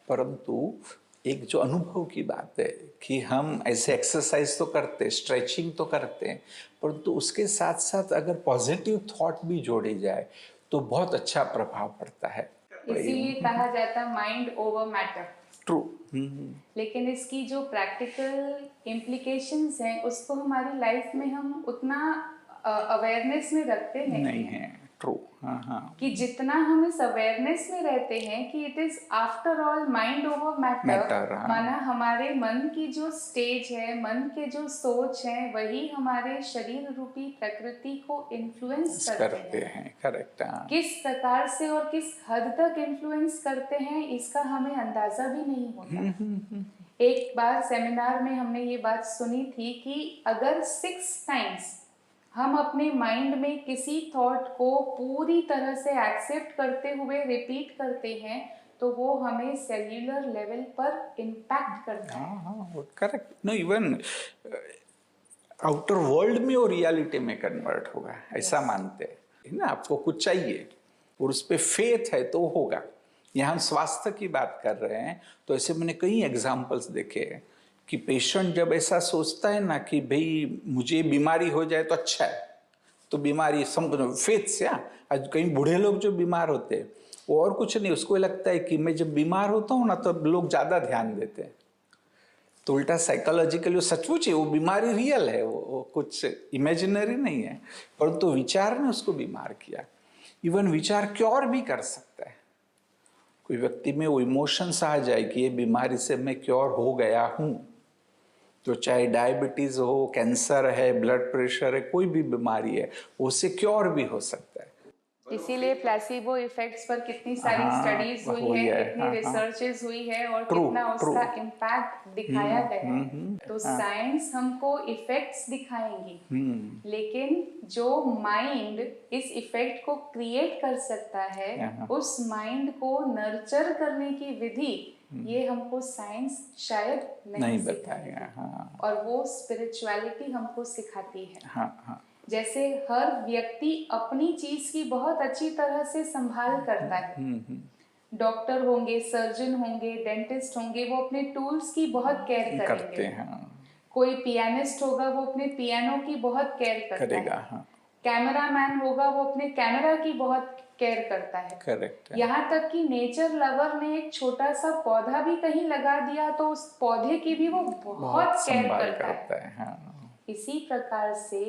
परंतु एक जो अनुभव की बात है कि हम ऐसे एक्सरसाइज तो करते, स्ट्रेचिंग तो करते हैं, परंतु उसके साथ साथ अगर पॉजिटिव थॉट भी जोड़े जाए तो बहुत अच्छा प्रभाव पड़ता है। इसीलिए कहा जाता है माइंड ओवर मैटर। ट्रू। लेकिन इसकी जो प्रैक्टिकल इम्प्लीकेशंस हैं उसको हमारी लाइफ में हम उतना अवेयरनेस में रखते नहीं है। ट्रू। हाँ हाँ। कि जितना हम इस अवेयरनेस में रहते हैं कि it is after all mind over matter, हाँ। माना हमारे मन की जो स्टेज है, मन के जो सोच है, वही हमारे शरीर रूपी प्रकृति को इन्फ्लुएंस करते हैं। करेक्ट। हाँ। किस प्रकार से और किस हद तक इन्फ्लुएंस करते हैं इसका हमें अंदाजा भी नहीं होता। एक बार सेमिनार में हमने ये बात सुनी थी कि अगर 6 टाइम्स हम अपने माइंड में किसी थॉट को पूरी तरह से एक्सेप्ट करते हुए रिपीट करते हैं तो वो हमें सेल्यूलर लेवल पर इम्पैक्ट करता है। हाँ, correct. No, even outer world में और रियलिटी में कन्वर्ट होगा, ऐसा मानते हैं ना। आपको कुछ चाहिए और उस पर फेथ है तो होगा। यहाँ हम स्वास्थ्य की बात कर रहे हैं तो ऐसे मैंने कई एग्जाम्पल्स देखे हैं कि पेशेंट जब ऐसा सोचता है ना कि भाई मुझे बीमारी हो जाए तो अच्छा है, तो बीमारी फेथ से। आज कई बूढ़े लोग जो बीमार होते हैं वो और कुछ नहीं, उसको लगता है कि मैं जब बीमार होता हूँ ना तो लोग ज़्यादा ध्यान देते हैं। तो उल्टा साइकोलॉजिकली वो सचमुच है, वो बीमारी रियल है, वो कुछ इमेजिनरी नहीं है, परंतु विचार ने उसको बीमार किया। इवन विचार क्योर भी कर सकता है। कोई व्यक्ति में वो इमोशंस आ जाए कि ये बीमारी से मैं क्योर हो गया हूँ, तो चाहे डायबिटीज हो, कैंसर है, ब्लड प्रेशर है, कोई भी बीमारी है, उससे क्योर भी हो सकता है। इसीलिए प्लेसिबो इफेक्ट्स पर कितनी सारी स्टडीज हुई है, कितनी रिसर्चेस हुई है और कितना उसका इम्पैक्ट दिखाया गया है। तो साइंस हमको इफेक्ट्स दिखाएंगी, लेकिन जो माइंड इस इफेक्ट को क्रिएट कर सकता है, उस माइंड को नर्चर करने की विधि ये हमको साइंस शायद नहीं बताएगा। हाँ। और वो स्पिरिचुअलिटी हमको सिखाती है। हाँ। जैसे हर व्यक्ति अपनी चीज की बहुत अच्छी तरह से संभाल करता है। डॉक्टर होंगे, सर्जन होंगे, डेंटिस्ट होंगे, वो अपने टूल्स की बहुत केयर करेंगे। कोई पियानिस्ट होगा, वो अपने पियानो की बहुत केयर करेगा। हाँ। कैमरामैन होगा, वो अपने कैमरा की बहुत केयर करता है। करेक्ट। यहाँ तक कि नेचर लवर ने एक छोटा सा पौधा भी कहीं लगा दिया तो उस पौधे की भी वो बहुत केयर करता है। हाँ। इसी प्रकार से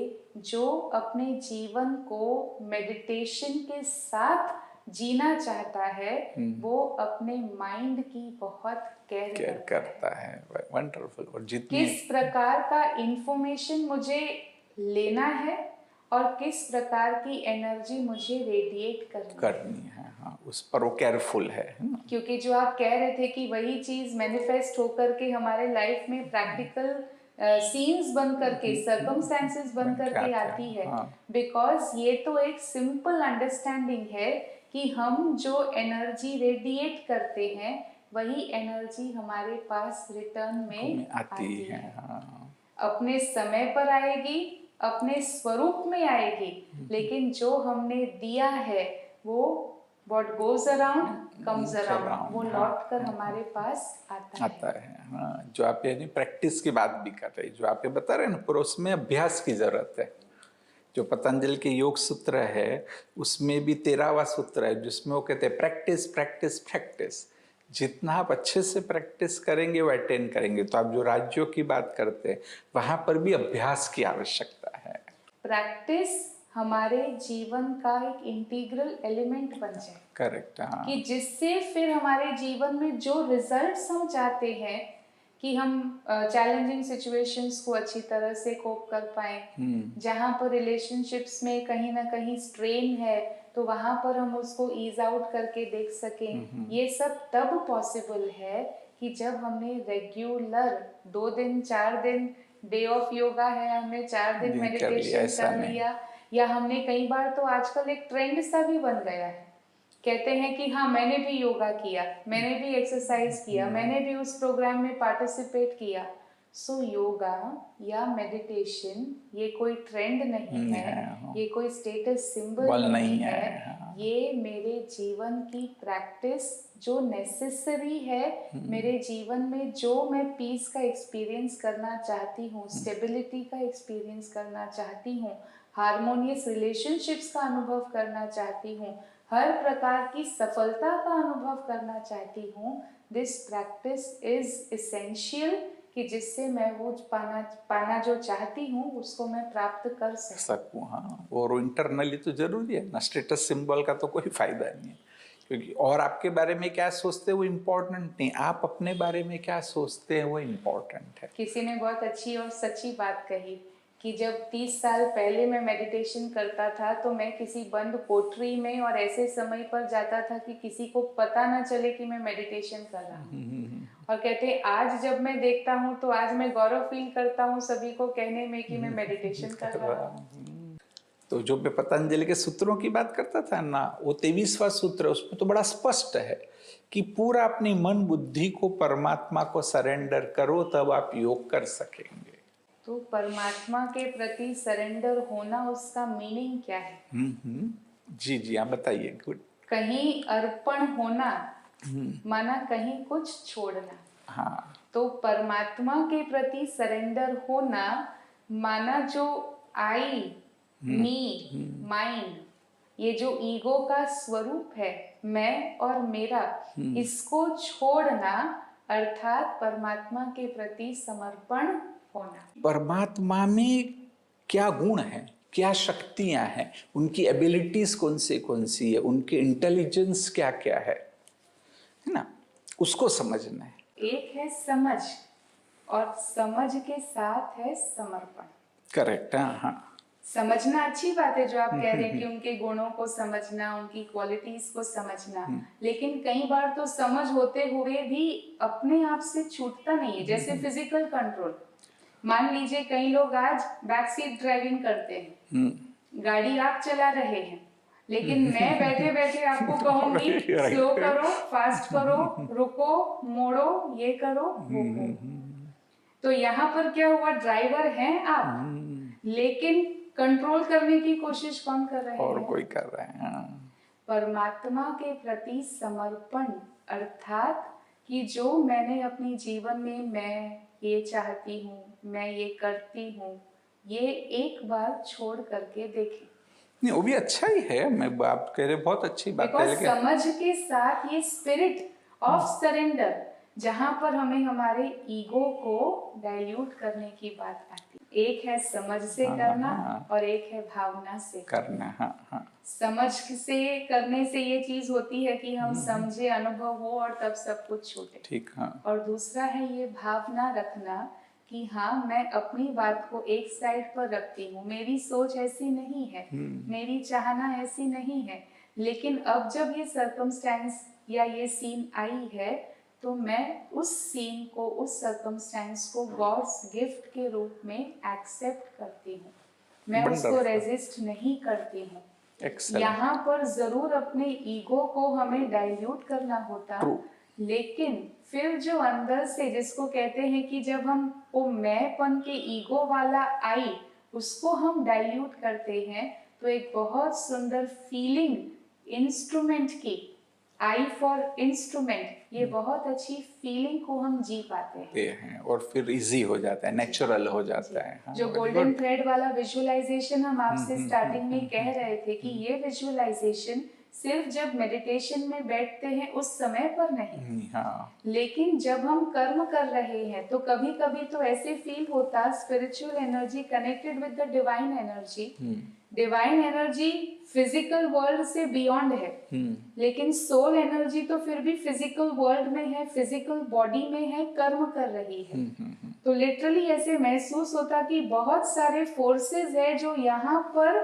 जो अपने जीवन को मेडिटेशन के साथ जीना चाहता है, वो अपने माइंड की बहुत केयर करता है। वंडरफुल। और किस प्रकार का इंफॉर्मेशन मुझे लेना है और किस प्रकार की एनर्जी मुझे रेडिएट करनी है। हाँ, उस पर वो केयरफुल है ना? क्योंकि जो आप कह रहे थे कि वही चीज मैनिफेस्ट होकर के हमारे लाइफ में प्रैक्टिकल सीन्स बन करके, सर्कमस्टेंसेस बन करके आती है, बिकॉज ये तो एक सिंपल अंडरस्टैंडिंग है कि हम जो एनर्जी रेडिएट करते हैं वही एनर्जी हमारे पास रिटर्न में आती है। अपने समय पर आएगी, अपने स्वरूप में आएगी, लेकिन जो हमने दिया है वो What goes around comes around, वो लौट कर हमारे पास आता है। हाँ, जो आप यानी प्रैक्टिस की बात भी कर रहे, जो आप ये बता रहे हैं ना, पर उसमें अभ्यास की जरूरत है। जो पतंजलि के योग सूत्र है उसमें भी 13वां सूत्र है जिसमें वो कहते हैं प्रैक्टिस प्रैक्टिस प्रैक्टिस। जितना आप अच्छे से प्रैक्टिस करेंगे वो अटेन करेंगे। तो आप जो राज्यों की बात करते हैं वहां पर भी अभ्यास की आवश्यकता है। प्रैक्टिस हमारे जीवन का एक इंटीग्रल एलिमेंट बन जाए। करेक्ट। हाँ। कि जिससे फिर हमारे जीवन में जो रिजल्ट्स हम चाहते हैं कि हम चैलेंजिंग सिचुएशंस को अच्छी तरह से कोप कर पाए, जहाँ पर रिलेशनशिप्स में कहीं ना कहीं स्ट्रेन है तो वहाँ पर हम उसको ईज आउट करके देख सकें। ये सब तब पॉसिबल है कि जब हमने रेगुलर 2 दिन 4 दिन डे ऑफ योगा है, हमने 4 दिन मेडिटेशन कर लिया, या हमने कई बार तो आजकल एक ट्रेंड सा भी बन गया है, कहते हैं कि हाँ मैंने भी योगा किया, मैंने भी एक्सरसाइज किया, मैंने भी उस प्रोग्राम में पार्टिसिपेट किया, सो योगा या मेडिटेशन ये कोई ट्रेंड नहीं है, ये कोई स्टेटस सिंबल नहीं है, ये मेरे जीवन की प्रैक्टिस जो नेसेसरी है मेरे जीवन में, जो मैं पीस का एक्सपीरियंस करना चाहती हूँ, स्टेबिलिटी का एक्सपीरियंस करना चाहती हूँ, हार्मोनियस रिलेशनशिप्स का अनुभव करना चाहती हूँ, हर प्रकार की सफलता का अनुभव करना चाहती हूँ। दिस प्रैक्टिस इज एसेंशियल कि जिससे मैं वो पाना जो चाहती हूँ उसको मैं प्राप्त कर सकूँ। हाँ, और इंटरनली तो जरूरी है ना, स्टेटस सिंबल का तो कोई फायदा नहीं है, क्योंकि और आपके बारे में क्या सोचते हैं वो इम्पोर्टेंट नहीं, आप अपने बारे में क्या सोचते हैं वो इम्पोर्टेंट है। किसी ने बहुत अच्छी और सच्ची बात कही कि जब 30 साल पहले मैं मेडिटेशन करता था तो मैं किसी बंद कोठरी में और ऐसे समय पर जाता था कि किसी को पता ना चले कि मैं मेडिटेशन कर रहा हूँ। और कहते हैं आज जब मैं देखता हूँ तो आज मैं गौरव फील करता हूँ सभी को कहने में कि मैं मेडिटेशन कर रहा हूँ। तो जो मैं पतंजलि के सूत्रों की बात करता था ना, वो 23वां सूत्र, उसमें तो बड़ा स्पष्ट है कि पूरा अपनी मन बुद्धि को परमात्मा को सरेंडर करो तब आप योग कर सकेंगे। तो परमात्मा के प्रति सरेंडर होना, उसका मीनिंग क्या है? जी जी आप बताइए। गुड। कहीं अर्पण होना माना कहीं कुछ छोड़ना। हाँ। तो परमात्मा के प्रति सरेंडर होना माना जो आई, मी, माइंड, ये जो ईगो का स्वरूप है, मैं और मेरा, इसको छोड़ना अर्थात परमात्मा के प्रति समर्पण होना। परमात्मा में क्या गुण है, क्या शक्तियां हैं, उनकी एबिलिटीज कौन सी है, उनके इंटेलिजेंस क्या क्या है ना, उसको समझना है। एक है समझ और समझ के साथ है समर्पण। करेक्ट। हाँ, समझना अच्छी बात है जो आप कह रहे हैं कि उनके गुणों को समझना, उनकी क्वालिटीज को समझना, लेकिन कई बार तो समझ होते हुए भी अपने आप से छूटता नहीं है। जैसे फिजिकल कंट्रोल, मान लीजिए कई लोग आज बैक सीट ड्राइविंग करते हैं, गाड़ी आप चला रहे हैं, लेकिन मैं बैठे बैठे आपको कहूंगी स्लो करो, फास्ट करो, रुको, मोड़ो, ये करो, वो करो। तो यहाँ पर क्या हुआ, ड्राइवर हैं आप, लेकिन कंट्रोल करने की कोशिश कौन कर रहे हैं? और कोई कर रहे हैं। परमात्मा के प्रति समर्पण अर्थात कि जो मैंने अपने जीवन में मैं ये चाहती हूँ, मैं ये करती हूँ, ये एक बार छोड़ करके देखें। नहीं, वो भी अच्छा ही है, मैं आप कह रहे बहुत अच्छी बात है, लेकिन समझ के साथ ये स्पिरिट ऑफ सरेंडर, जहां पर हमें हमारे ईगो को डाइल्यूट करने की बात आती है। एक है समझ से करना और एक है भावना से करना। हाँ। समझ से करने से ये चीज होती है कि हम समझे, अनुभव हो और तब सब कुछ छूटे। ठीक। हाँ। और दूसरा है ये भावना रखना कि हाँ मैं अपनी बात को एक साइड पर रखती हूँ, मेरी सोच ऐसी नहीं है, मेरी चाहना ऐसी नहीं है, लेकिन अब जब ये सर्कमस्टेंस या ये सीन आई है तो मैं उस सीन को, उस सर्कमस्टेंस को गॉड्स गिफ्ट के रूप में एक्सेप्ट करती हूँ, मैं उसको रेजिस्ट नहीं करती हूँ। यहाँ पर जरूर अपने ईगो को हमें डाइल्यूट करना होता, लेकिन फिर जो अंदर से, जिसको कहते हैं कि जब हम वो मैंपन के ईगो वाला आई उसको हम डाइल्यूट करते हैं तो एक बहुत सुंदर फीलिंग इंस्ट्रूमेंट की, आई फॉर इंस्ट्रूमेंट, ये बहुत अच्छी फीलिंग को हम जी पाते हैं और फिर इजी हो जाता है, नेचुरल हो जाता है। हाँ, जो गोल्डन थ्रेड वाला विजुअलाइजेशन हम आपसे स्टार्टिंग में कह रहे थे कि ये विजुअलाइजेशन सिर्फ जब मेडिटेशन में बैठते हैं उस समय पर नहीं, हाँ। लेकिन जब हम कर्म कर रहे हैं तो कभी कभी तो ऐसे फील होता spiritual energy connected with the divine energy, divine energy physical world से बियॉन्ड है, लेकिन सोल एनर्जी तो फिर भी फिजिकल वर्ल्ड में है, फिजिकल बॉडी में है, कर्म कर रही है। तो लिटरली ऐसे महसूस होता कि बहुत सारे फोर्सेस है जो यहाँ पर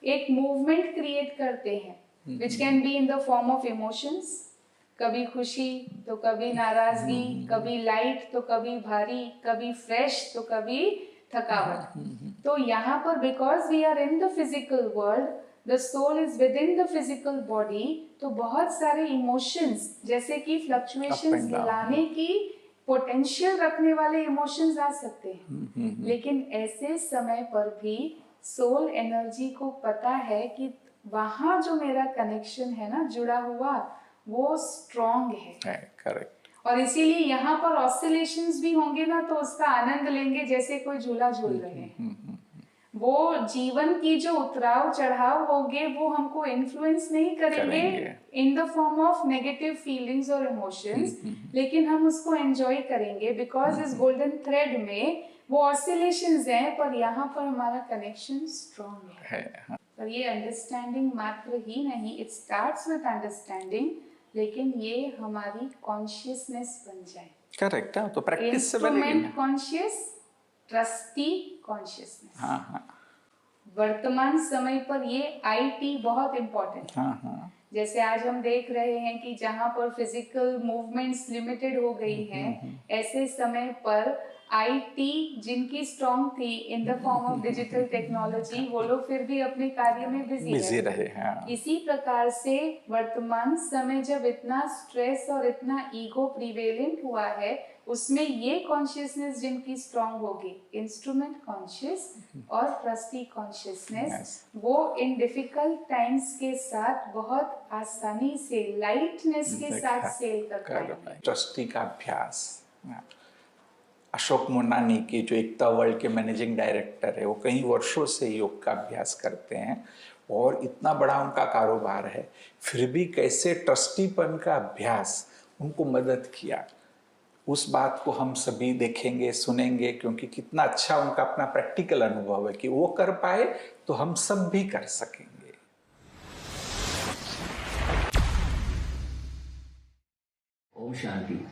एक मूवमेंट क्रिएट करते हैं, which can be in the form of emotions, कभी खुशी तो कभी नाराजगी, कभी लाइट तो कभी भारी, कभी फ्रेश तो कभी थकावट। तो यहाँ पर because we are in the physical world, the soul is within the physical body, तो बहुत सारे emotions जैसे कि fluctuations लाने की पोटेंशियल रखने वाले इमोशंस आ सकते हैं, लेकिन ऐसे समय पर भी सोल एनर्जी को पता है कि वहां जो मेरा कनेक्शन है ना जुड़ा हुआ, वो स्ट्रॉन्ग है। करेक्ट। और इसीलिए यहाँ पर ऑसिलेशंस भी होंगे ना, तो उसका आनंद लेंगे जैसे कोई झूला झूल रहे हैं। वो जीवन की जो उतराव चढ़ाव होंगे वो हमको इन्फ्लुएंस नहीं करेंगे in the form of negative feelings और इमोशंस, लेकिन हम उसको एंजॉय करेंगे बिकॉज इस गोल्डन थ्रेड में वो ऑसिलेशंस हैं, पर यहाँ पर हमारा कनेक्शन स्ट्रॉन्ग है। और ये अंडरस्टैंडिंग मात्र ही नहीं, इट स्टार्ट्स विद अंडरस्टैंडिंग, लेकिन ये हमारी कॉन्शियसनेस बन जाए। करेक्ट है, तो प्रैक्टिस से बनेगी। Instrument conscious, trustee consciousness. हाँ। वर्तमान समय पर ये आईटी बहुत इम्पोर्टेंट है। हाँ। जैसे आज हम देख रहे हैं कि जहाँ पर फिजिकल मूवमेंट्स लिमिटेड हो गई हैं, ऐसे समय पर आईटी जिनकी स्ट्रॉन्ग थी in the form of digital technology, वो लोग फिर भी अपने कार्य में बिजी रहे हैं। इसी प्रकार से वर्तमान समय जब इतना स्ट्रेस और इतना ईगो प्रिवेलेंट हुआ है, उसमें ये कॉन्शियसनेस जिनकी स्ट्रॉन्ग होगी, इंस्ट्रूमेंट कॉन्शियस और ट्रस्टी कॉन्शियसनेस, वो इन डिफिकल्ट टाइम्स के साथ बहुत आसानी से लाइटनेस के साथ सेल कर पाएंगे। ट्रस्टी का अभ्यास, अशोक मोनानी की जो एकता वर्ल्ड के मैनेजिंग डायरेक्टर है, वो कई वर्षों से योग का अभ्यास करते हैं और इतना बड़ा उनका कारोबार है, फिर भी कैसे ट्रस्टीपन का अभ्यास उनको मदद किया, उस बात को हम सभी देखेंगे, सुनेंगे, क्योंकि कितना अच्छा उनका अपना प्रैक्टिकल अनुभव है कि वो कर पाए तो हम सब भी कर सकेंगे। ओम शांति।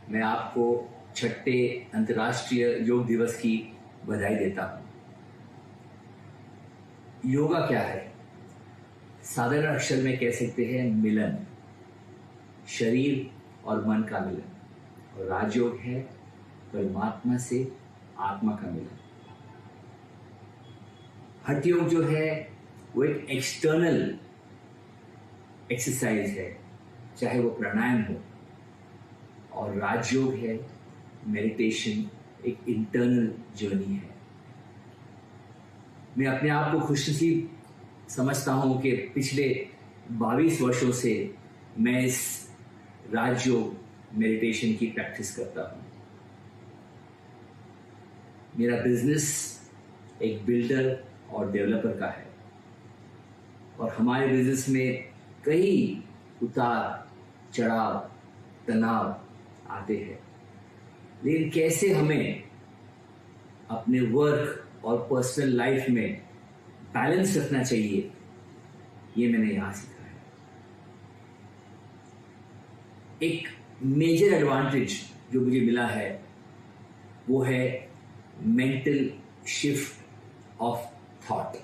मैं आपको 6ठे अंतर्राष्ट्रीय योग दिवस की बधाई देता हूँ। योगा क्या है? साधारण अक्षर में कह सकते हैं मिलन, शरीर और मन का मिलन। और राजयोग है परमात्मा से आत्मा का मिलन। हठ योग जो है वो एक एक्सटर्नल एक्सरसाइज है, चाहे वो प्राणायाम हो, और राजयोग है मेडिटेशन, एक इंटरनल जर्नी है। मैं अपने आप को खुशनसीब समझता हूँ कि पिछले 22 वर्षों से मैं इस राजयोग मेडिटेशन की प्रैक्टिस करता हूँ। मेरा बिजनेस एक बिल्डर और डेवलपर का है और हमारे बिजनेस में कई उतार चढ़ाव तनाव आते हैं, लेकिन कैसे हमें अपने वर्क और पर्सनल लाइफ में बैलेंस रखना चाहिए, ये मैंने यहाँ सीखा है। एक मेजर एडवांटेज जो मुझे मिला है वो है मेंटल शिफ्ट ऑफ थॉट।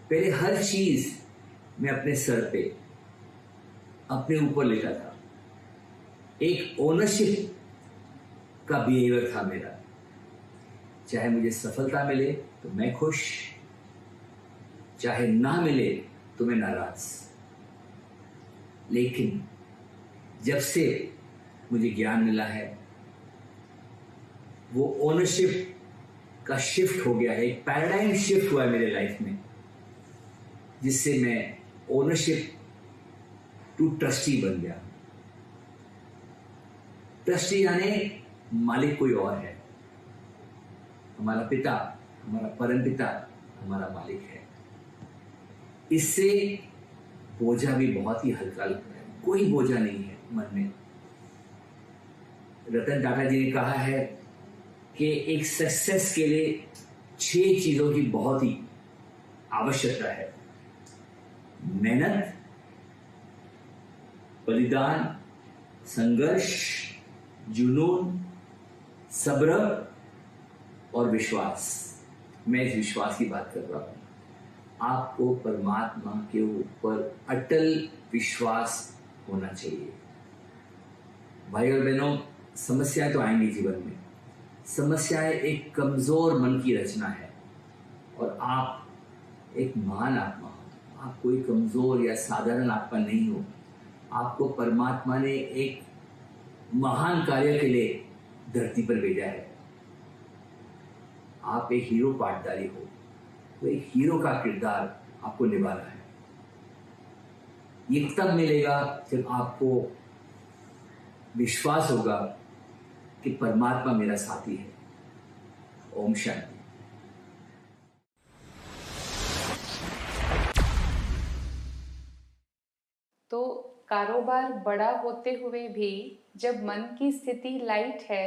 पहले हर चीज मैं अपने सर पे, अपने ऊपर लेता था, एक ओनरशिप का बिहेवियर था मेरा। चाहे मुझे सफलता मिले तो मैं खुश, चाहे ना मिले तो मैं नाराज। लेकिन जब से मुझे ज्ञान मिला है, वो ओनरशिप का शिफ्ट हो गया है, एक पैराडाइम शिफ्ट हुआ है मेरे लाइफ में, जिससे मैं ओनरशिप टू ट्रस्टी बन गया। ट्रस्टी यानी मालिक कोई और है, हमारा पिता, हमारा परम पिता हमारा मालिक है। इससे बोझा भी बहुत ही हल्का लगता है, कोई बोझा नहीं है मन में। रतन टाटा जी ने कहा है कि एक सक्सेस के लिए 6 चीजों की बहुत ही आवश्यकता है: मेहनत, बलिदान, संघर्ष, जुनून, सब्र और विश्वास। मैं इस विश्वास की बात कर रहा हूं। आपको परमात्मा के ऊपर अटल विश्वास होना चाहिए। भाई और बहनों, समस्याएं तो आएंगी जीवन में। समस्याएं एक कमजोर मन की रचना है और आप एक महान आत्मा हो। आप कोई कमजोर या साधारण आत्मा नहीं हो। आपको परमात्मा ने एक महान कार्य के लिए धरती पर भेजा है। आप एक हीरो पाठधारी हो, तो एक हीरो का किरदार आपको निभाना है। ये तब मिलेगा जब आपको विश्वास होगा कि परमात्मा मेरा साथी है। ओम शांति। तो कारोबार बड़ा होते हुए भी जब मन की स्थिति लाइट है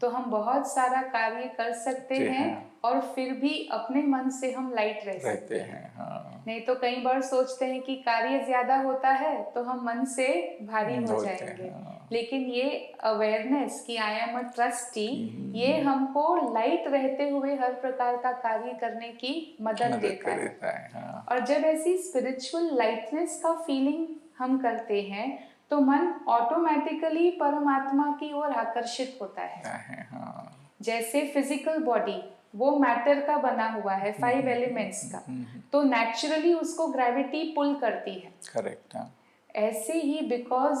तो हम बहुत सारा कार्य कर सकते हैं और फिर भी अपने मन से हम लाइट रह सकते हैं। हाँ। नहीं तो कई बार सोचते हैं कि कार्य ज्यादा होता है तो हम मन से भारी हो जाएंगे, लेकिन ये अवेयरनेस कि आई एम अ ट्रस्टी, ये हमको लाइट रहते हुए हर प्रकार का कार्य करने की मदद देता है। हाँ। और जब ऐसी स्पिरिचुअल लाइटनेस का फीलिंग हम करते हैं तो मन ऑटोमेटिकली परमात्मा की ओर आकर्षित होता है। हाँ। जैसे फिजिकल बॉडी वो मैटर का बना हुआ है, 5 एलिमेंट्स का, तो नेचुरली उसको ग्रेविटी पुल करती है। करेक्ट। ऐसे ही बिकॉज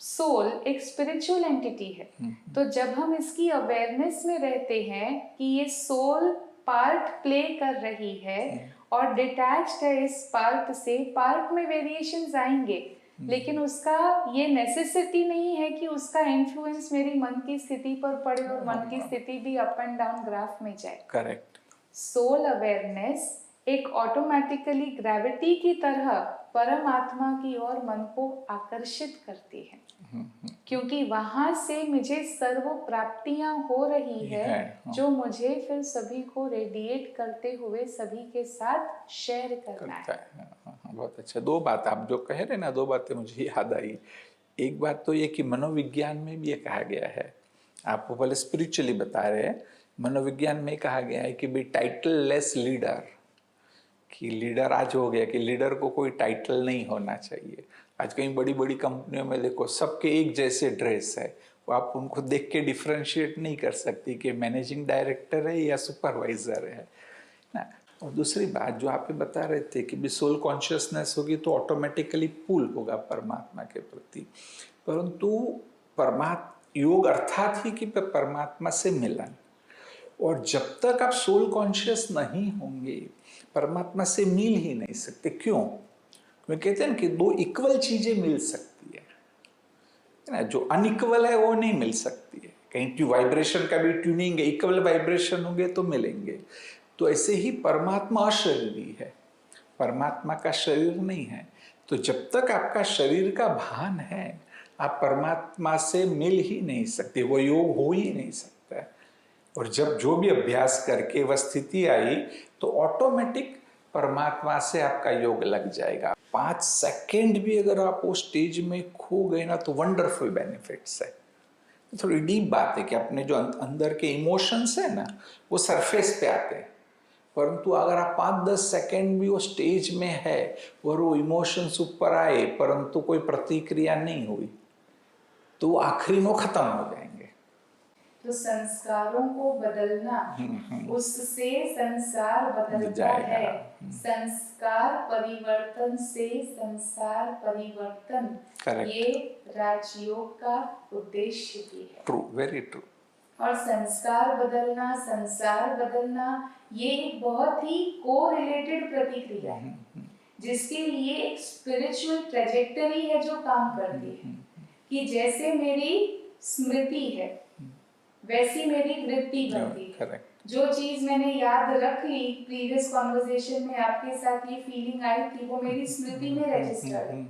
सोल एक स्पिरिचुअल एंटिटी है, तो जब हम इसकी अवेयरनेस में रहते हैं कि ये सोल पार्ट प्ले कर रही है और डिटैच्ड है इस पार्ट से, पार्ट में वेरिएशंस आएंगे, लेकिन उसका ये नेसेसिटी नहीं है कि उसका इन्फ्लुएंस मेरी मन की स्थिति पर पड़े और मन की स्थिति भी अप एंड डाउन ग्राफ में जाए। करेक्ट। सोल अवेयरनेस एक ऑटोमेटिकली ग्रेविटी की तरह परमात्मा की ओर मन को आकर्षित करती है, क्योंकि वहां से मुझे सर्व प्राप्तियां हो रही है जो मुझे फिर सभी को रेडिएट करते हुए सभी के साथ शेयर करना है। बहुत अच्छा। 2 बात आप जो कह रहे ना, 2 बातें मुझे याद आई। एक बात तो ये कि मनोविज्ञान में भी ये कहा गया है, आपको पहले स्पिरिचुअली बता रहे हैं, मनोविज्ञान में कहा गया है कि भाई टाइटल लेस लीडर, कि लीडर आज हो गया कि लीडर को कोई टाइटल नहीं होना चाहिए। आज कहीं बड़ी बड़ी कंपनियों में देखो सबके एक जैसे ड्रेस है, वो आप उनको देख के डिफ्रेंशिएट नहीं कर सकती कि मैनेजिंग डायरेक्टर है या सुपरवाइजर है ना। और दूसरी बात जो आप बता रहे थे कि भी सोल कॉन्शियसनेस होगी तो ऑटोमेटिकली पुल होगा परमात्मा के प्रति, परंतु योग अर्थात ही कि परमात्मा से मिलन, और जब तक आप सोल कॉन्शियस नहीं होंगे परमात्मा से मिल ही नहीं सकते। क्यों? क्योंकि कहते हैं ना कि 2 इक्वल चीजें मिल सकती है ना, जो अनइक्वल है वो नहीं मिल सकती है। कहीं की वाइब्रेशन का भी ट्यूनिंग है, इक्वल वाइब्रेशन होंगे तो मिलेंगे। तो ऐसे ही परमात्मा अशरीरी है, परमात्मा का शरीर नहीं है। तो जब तक आपका शरीर का भान है आप परमात्मा से मिल ही नहीं सकते, वो योग हो ही नहीं सकता। और जब जो भी अभ्यास करके वह स्थिति आई तो ऑटोमेटिक परमात्मा से आपका योग लग जाएगा। 5 सेकेंड भी अगर आप वो स्टेज में खो गए ना तो वंडरफुल बेनिफिट्स है। थोड़ी डीप बात है कि अपने जो अंदर के इमोशंस है ना वो सरफेस पे आते हैं, परंतु अगर आप 5-10 सेकेंड भी वो स्टेज में है और वो इमोशंस ऊपर आए परंतु कोई प्रतिक्रिया नहीं हुई तो वो आखिरी में खत्म हो जाएंगे। तो संस्कारों को बदलना, उससे संसार बदलता है। संस्कार परिवर्तन से संसार परिवर्तन, ये राजयोग का उद्देश्य भी है। True, very true. और संस्कार बदलना, संसार बदलना, ये एक बहुत ही कोरिलेटेड प्रतिक्रिया है जिसके लिए एक स्पिरिचुअल ट्रेजेक्टरी है जो काम करती है। कि जैसे मेरी स्मृति है वैसी मेरी वृत्ति बनती है। जो चीज मैंने याद रख ली प्रीवियस कॉन्वर्सेशन में आपके साथ ये फीलिंग आई थी वो मेरी स्मृति में रजिस्टर है।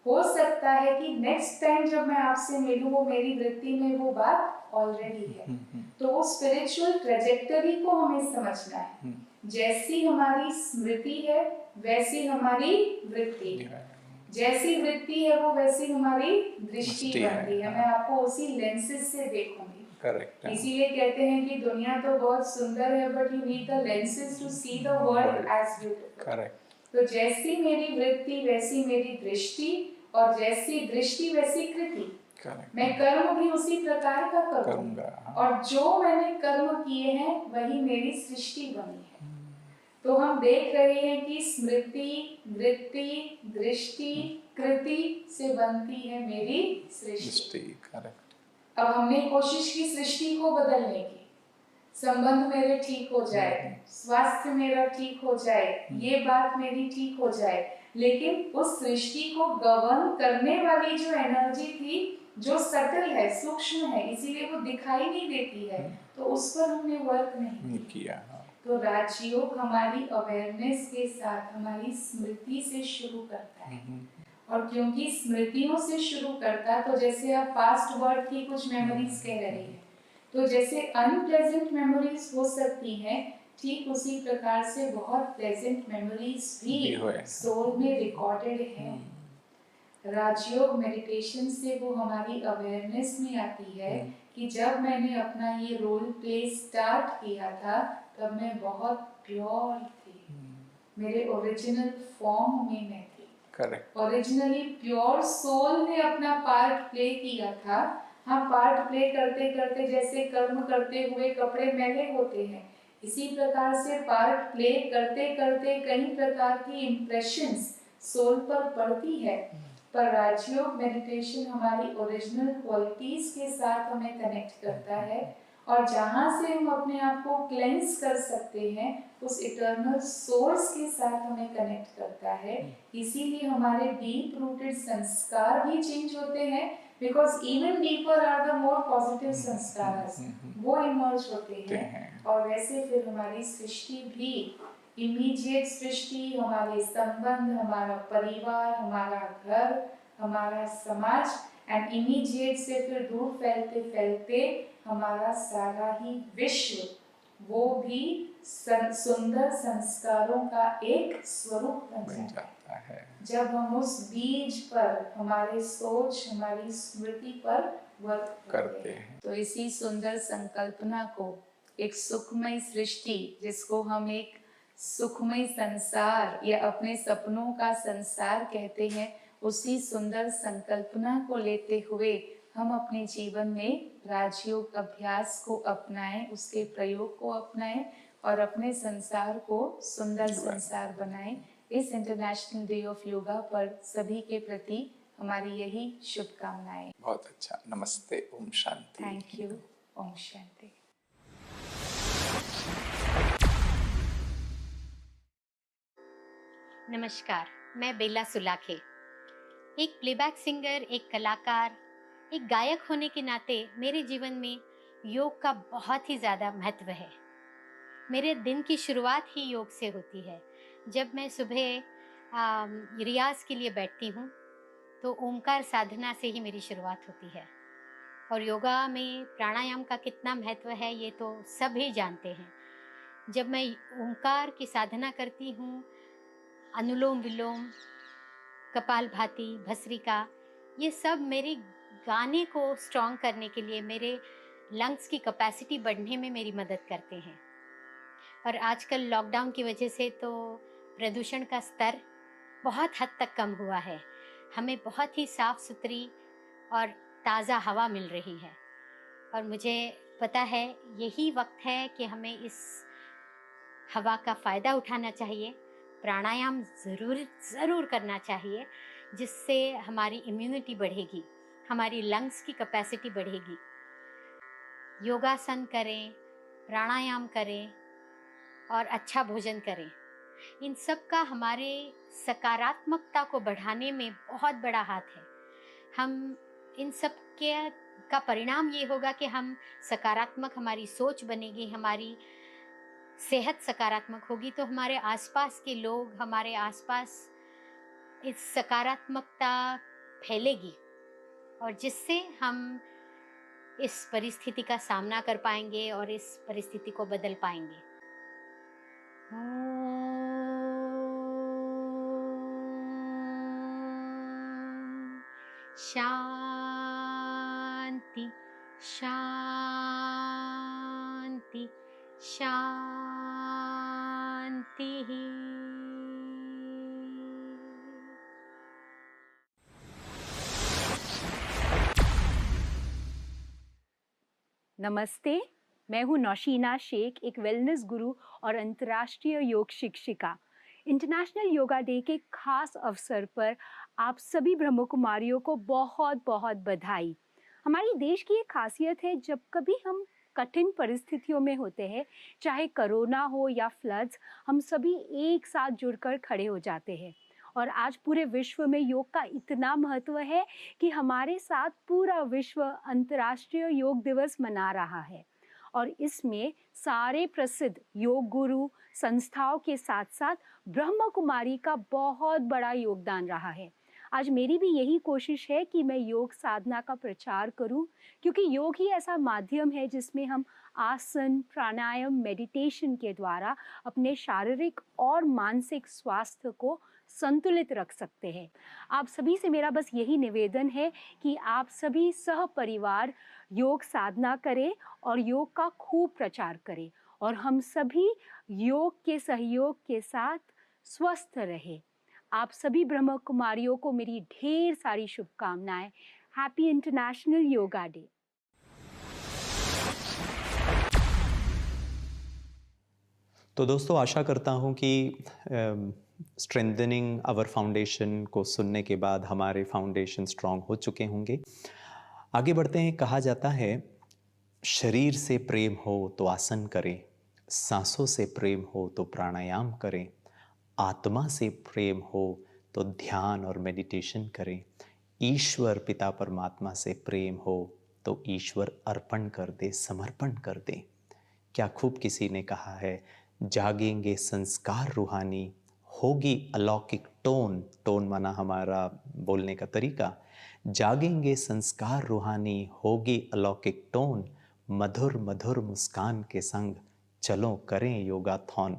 हो सकता है कि नेक्स्ट टाइम जब मैं आपसे मिलूं वो मेरी वृत्ति में वो बात ऑलरेडी है। तो वो स्पिरिचुअल ट्रेजेक्टरी को हमें समझना है। जैसी हमारी स्मृति है वैसी हमारी वृत्ति है, जैसी वृत्ति है वो वैसी हमारी दृष्टि बनती है। मैं आपको उसी लेंसेज से देखूंगी। करेक्ट। इसीलिए कहते हैं कि दुनिया तो बहुत सुंदर है but you need the lenses to see the world as beautiful. Correct. तो जैसी मेरी वृत्ति वैसी मेरी दृष्टि, और जैसी दृष्टि वैसी कृति। मैं कर्म भी उसी प्रकार का करूंगा और जो मैंने कर्म किए हैं वही मेरी सृष्टि बनी है। तो हम देख रहे हैं कि स्मृति, वृत्ति, दृष्टि, कृति से बनती है मेरी सृष्टि। करेक्ट। अब हमने कोशिश की सृष्टि को बदलने की, संबंध मेरे ठीक हो जाए, स्वास्थ्य मेरा ठीक हो जाए, ये बात मेरी ठीक हो जाए, लेकिन उस सृष्टि को गवर्न करने वाली जो एनर्जी थी, जो सटल है, सूक्ष्म है, इसीलिए वो दिखाई नहीं देती है, तो उस पर हमने वर्क नहीं किया। तो राजयोग हमारी अवेयरनेस के साथ हमारी स्मृति से शुरू करता है, और क्योंकि स्मृतियों से शुरू करता, तो जैसे आप पास्ट वर्ड की कुछ मेमोरीज कह रही है, तो जैसे अनप्लेजेंट मेमोरीज हो सकती हैं, ठीक उसी प्रकार से बहुत प्लेजेंट मेमोरीज भी सोल में रिकॉर्डेड है। राजयोग मेडिटेशन से वो हमारी अवेयरनेस में आती है कि जब मैंने अपना ये रोल प्ले स्टार्ट किया था, तब मैं बहुत प्योर थी, मेरे ओरिजिनल फॉर्म में मैं थी। करेक्ट। ओरिजिनली प्योर सोल ने अपना पार्ट प्ले किया था। हाँ, पार्ट प्ले करते करते जैसे कर्म करते हुए कपड़े मैले होते हैं, इसी प्रकार से पार्ट प्ले करते करते कई प्रकार की इम्प्रेशंस सोल पर पड़ती है, पर राजयोग मेडिटेशन हमारी ओरिजिनल क्वालिटीज के साथ हमें कनेक्ट करता है, और जहाँ से हम अपने आप को क्लेंस कर सकते हैं, उस इटर्नल सोर्स के साथ हमें कनेक्ट करता है। इसीलिए हमारे डीप रूटेड संस्कार भी चेंज होते हैं, because even deeper are the more positive sanskar, वो इमर्ज होते हैं, और वैसे फिर हमारी सृष्टि भी इमीडिएट सृष्टि, हमारे संबंध, हमारा परिवार, हमारा घर, हमारा समाज, एंड इमीडिएट से फिर दूर फैलते फैलते हमारा सारा ही विश्व, वो भी सुंदर संस्कारों का एक स्वरूप बन जाता है। जब हम उस बीज पर, हमारे सोच, हमारी स्मृति पर वर्क करते हैं, तो इसी सुंदर संकल्पना को, एक सुखमय सृष्टि जिसको हम एक सुखमय संसार या अपने सपनों का संसार कहते हैं, उसी सुंदर संकल्पना को लेते हुए हम अपने जीवन में राजयोग अभ्यास को अपनाएं, उसके प्रयोग को अपनाएं, और अपने संसार को सुंदर संसार बनाएं। इस इंटरनेशनल डे ऑफ योगा पर सभी के प्रति हमारी यही शुभकामनाएं। बहुत अच्छा। नमस्ते। ओम शांति। Thank you. ओम शांति। नमस्कार, मैं बेला सुलाखे, एक प्लेबैक सिंगर, एक कलाकार, एक गायक होने के नाते मेरे जीवन में योग का बहुत ही ज़्यादा महत्व है। मेरे दिन की शुरुआत ही योग से होती है। जब मैं सुबह रियाज के लिए बैठती हूँ, तो ओमकार साधना से ही मेरी शुरुआत होती है। और योगा में प्राणायाम का कितना महत्व है ये तो सभी जानते हैं। जब मैं ओमकार की साधना करती हूँ, अनुलोम विलोम, कपालभाति, भस्त्रिका, ये सब मेरे गाने को स्ट्रॉन्ग करने के लिए, मेरे लंग्स की कैपेसिटी बढ़ने में मेरी मदद करते हैं। और आजकल लॉकडाउन की वजह से तो प्रदूषण का स्तर बहुत हद तक कम हुआ है। हमें बहुत ही साफ़ सुथरी और ताज़ा हवा मिल रही है, और मुझे पता है यही वक्त है कि हमें इस हवा का फ़ायदा उठाना चाहिए। प्राणायाम ज़रूर करना चाहिए, जिससे हमारी इम्यूनिटी बढ़ेगी, हमारी लंग्स की कैपेसिटी बढ़ेगी। योगासन करें, प्राणायाम करें और अच्छा भोजन करें। इन सब का हमारे सकारात्मकता को बढ़ाने में बहुत बड़ा हाथ है। हम इन सब का परिणाम ये होगा कि हम सकारात्मक, हमारी सोच बनेगी, हमारी सेहत सकारात्मक होगी, तो हमारे आसपास के लोग, हमारे आसपास इस सकारात्मकता फैलेगी, और जिससे हम इस परिस्थिति का सामना कर पाएंगे और इस परिस्थिति को बदल पाएंगे। शांति शांति शांति। नमस्ते, मैं हूँ नौशीना शेख, एक वेलनेस गुरु और अंतर्राष्ट्रीय योग शिक्षिका। इंटरनेशनल योगा डे के खास अवसर पर आप सभी ब्रह्म कुमारियों को बहुत बहुत बधाई। हमारी देश की एक खासियत है, जब कभी हम कठिन परिस्थितियों में होते हैं, चाहे कोरोना हो या फ्लड्स, हम सभी एक साथ जुड़कर खड़े हो जाते हैं। और आज पूरे विश्व में योग का इतना महत्व है कि हमारे साथ पूरा विश्व अंतर्राष्ट्रीय योग दिवस मना रहा है। और इसमें सारे प्रसिद्ध योग गुरु संस्थाओं के साथ साथ ब्रह्मा कुमारी का बहुत बड़ा योगदान रहा है। आज मेरी भी यही कोशिश है कि मैं योग साधना का प्रचार करूं, क्योंकि योग ही ऐसा माध्यम है जिसमें हम आसन, प्राणायाम, मेडिटेशन के द्वारा अपने शारीरिक और मानसिक स्वास्थ्य को संतुलित रख सकते हैं। आप सभी से मेरा बस यही निवेदन है कि आप सभी सह परिवार योग साधना करें और योग का खूब प्रचार करें, और हम सभी योग के सहयोग के साथ स्वस्थ रहें। आप सभी ब्रह्म कुमारियों को मेरी ढेर सारी शुभकामनाएं। Happy international yoga day. तो दोस्तों, आशा करता हूं कि स्ट्रेंथनिंग आवर फाउंडेशन को सुनने के बाद हमारे फाउंडेशन स्ट्रांग हो चुके होंगे। आगे बढ़ते हैं। कहा जाता है, शरीर से प्रेम हो तो आसन करें, सांसों से प्रेम हो तो प्राणायाम करें, आत्मा से प्रेम हो तो ध्यान और मेडिटेशन करें, ईश्वर पिता परमात्मा से प्रेम हो तो ईश्वर अर्पण कर दे, समर्पण कर दे। क्या खूब किसी ने कहा है, जागेंगे संस्कार रूहानी, होगी अलौकिक टोन। टोन माना हमारा बोलने का तरीका। जागेंगे संस्कार रूहानी, होगी अलौकिक टोन, मधुर मधुर मुस्कान के संग चलो करें योगाथॉन।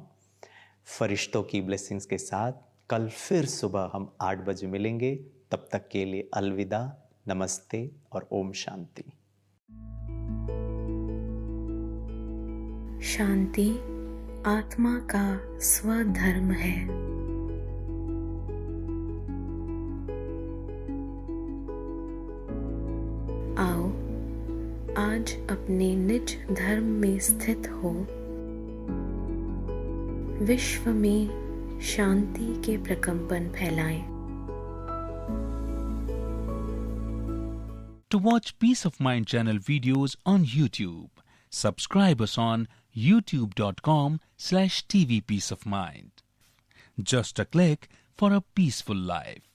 फरिश्तों की ब्लेसिंग्स के साथ कल फिर सुबह हम 8 बजे मिलेंगे। तब तक के लिए अलविदा, नमस्ते और ओम शांति। शांति आत्मा का स्वधर्म है। आओ आज अपने निज धर्म में स्थित हो, विश्व में शांति के प्रकंपन फैलाएं। To watch Peace of Mind channel videos on YouTube, subscribe us on youtube.com/tvpeaceofmind. Just a click for a peaceful life.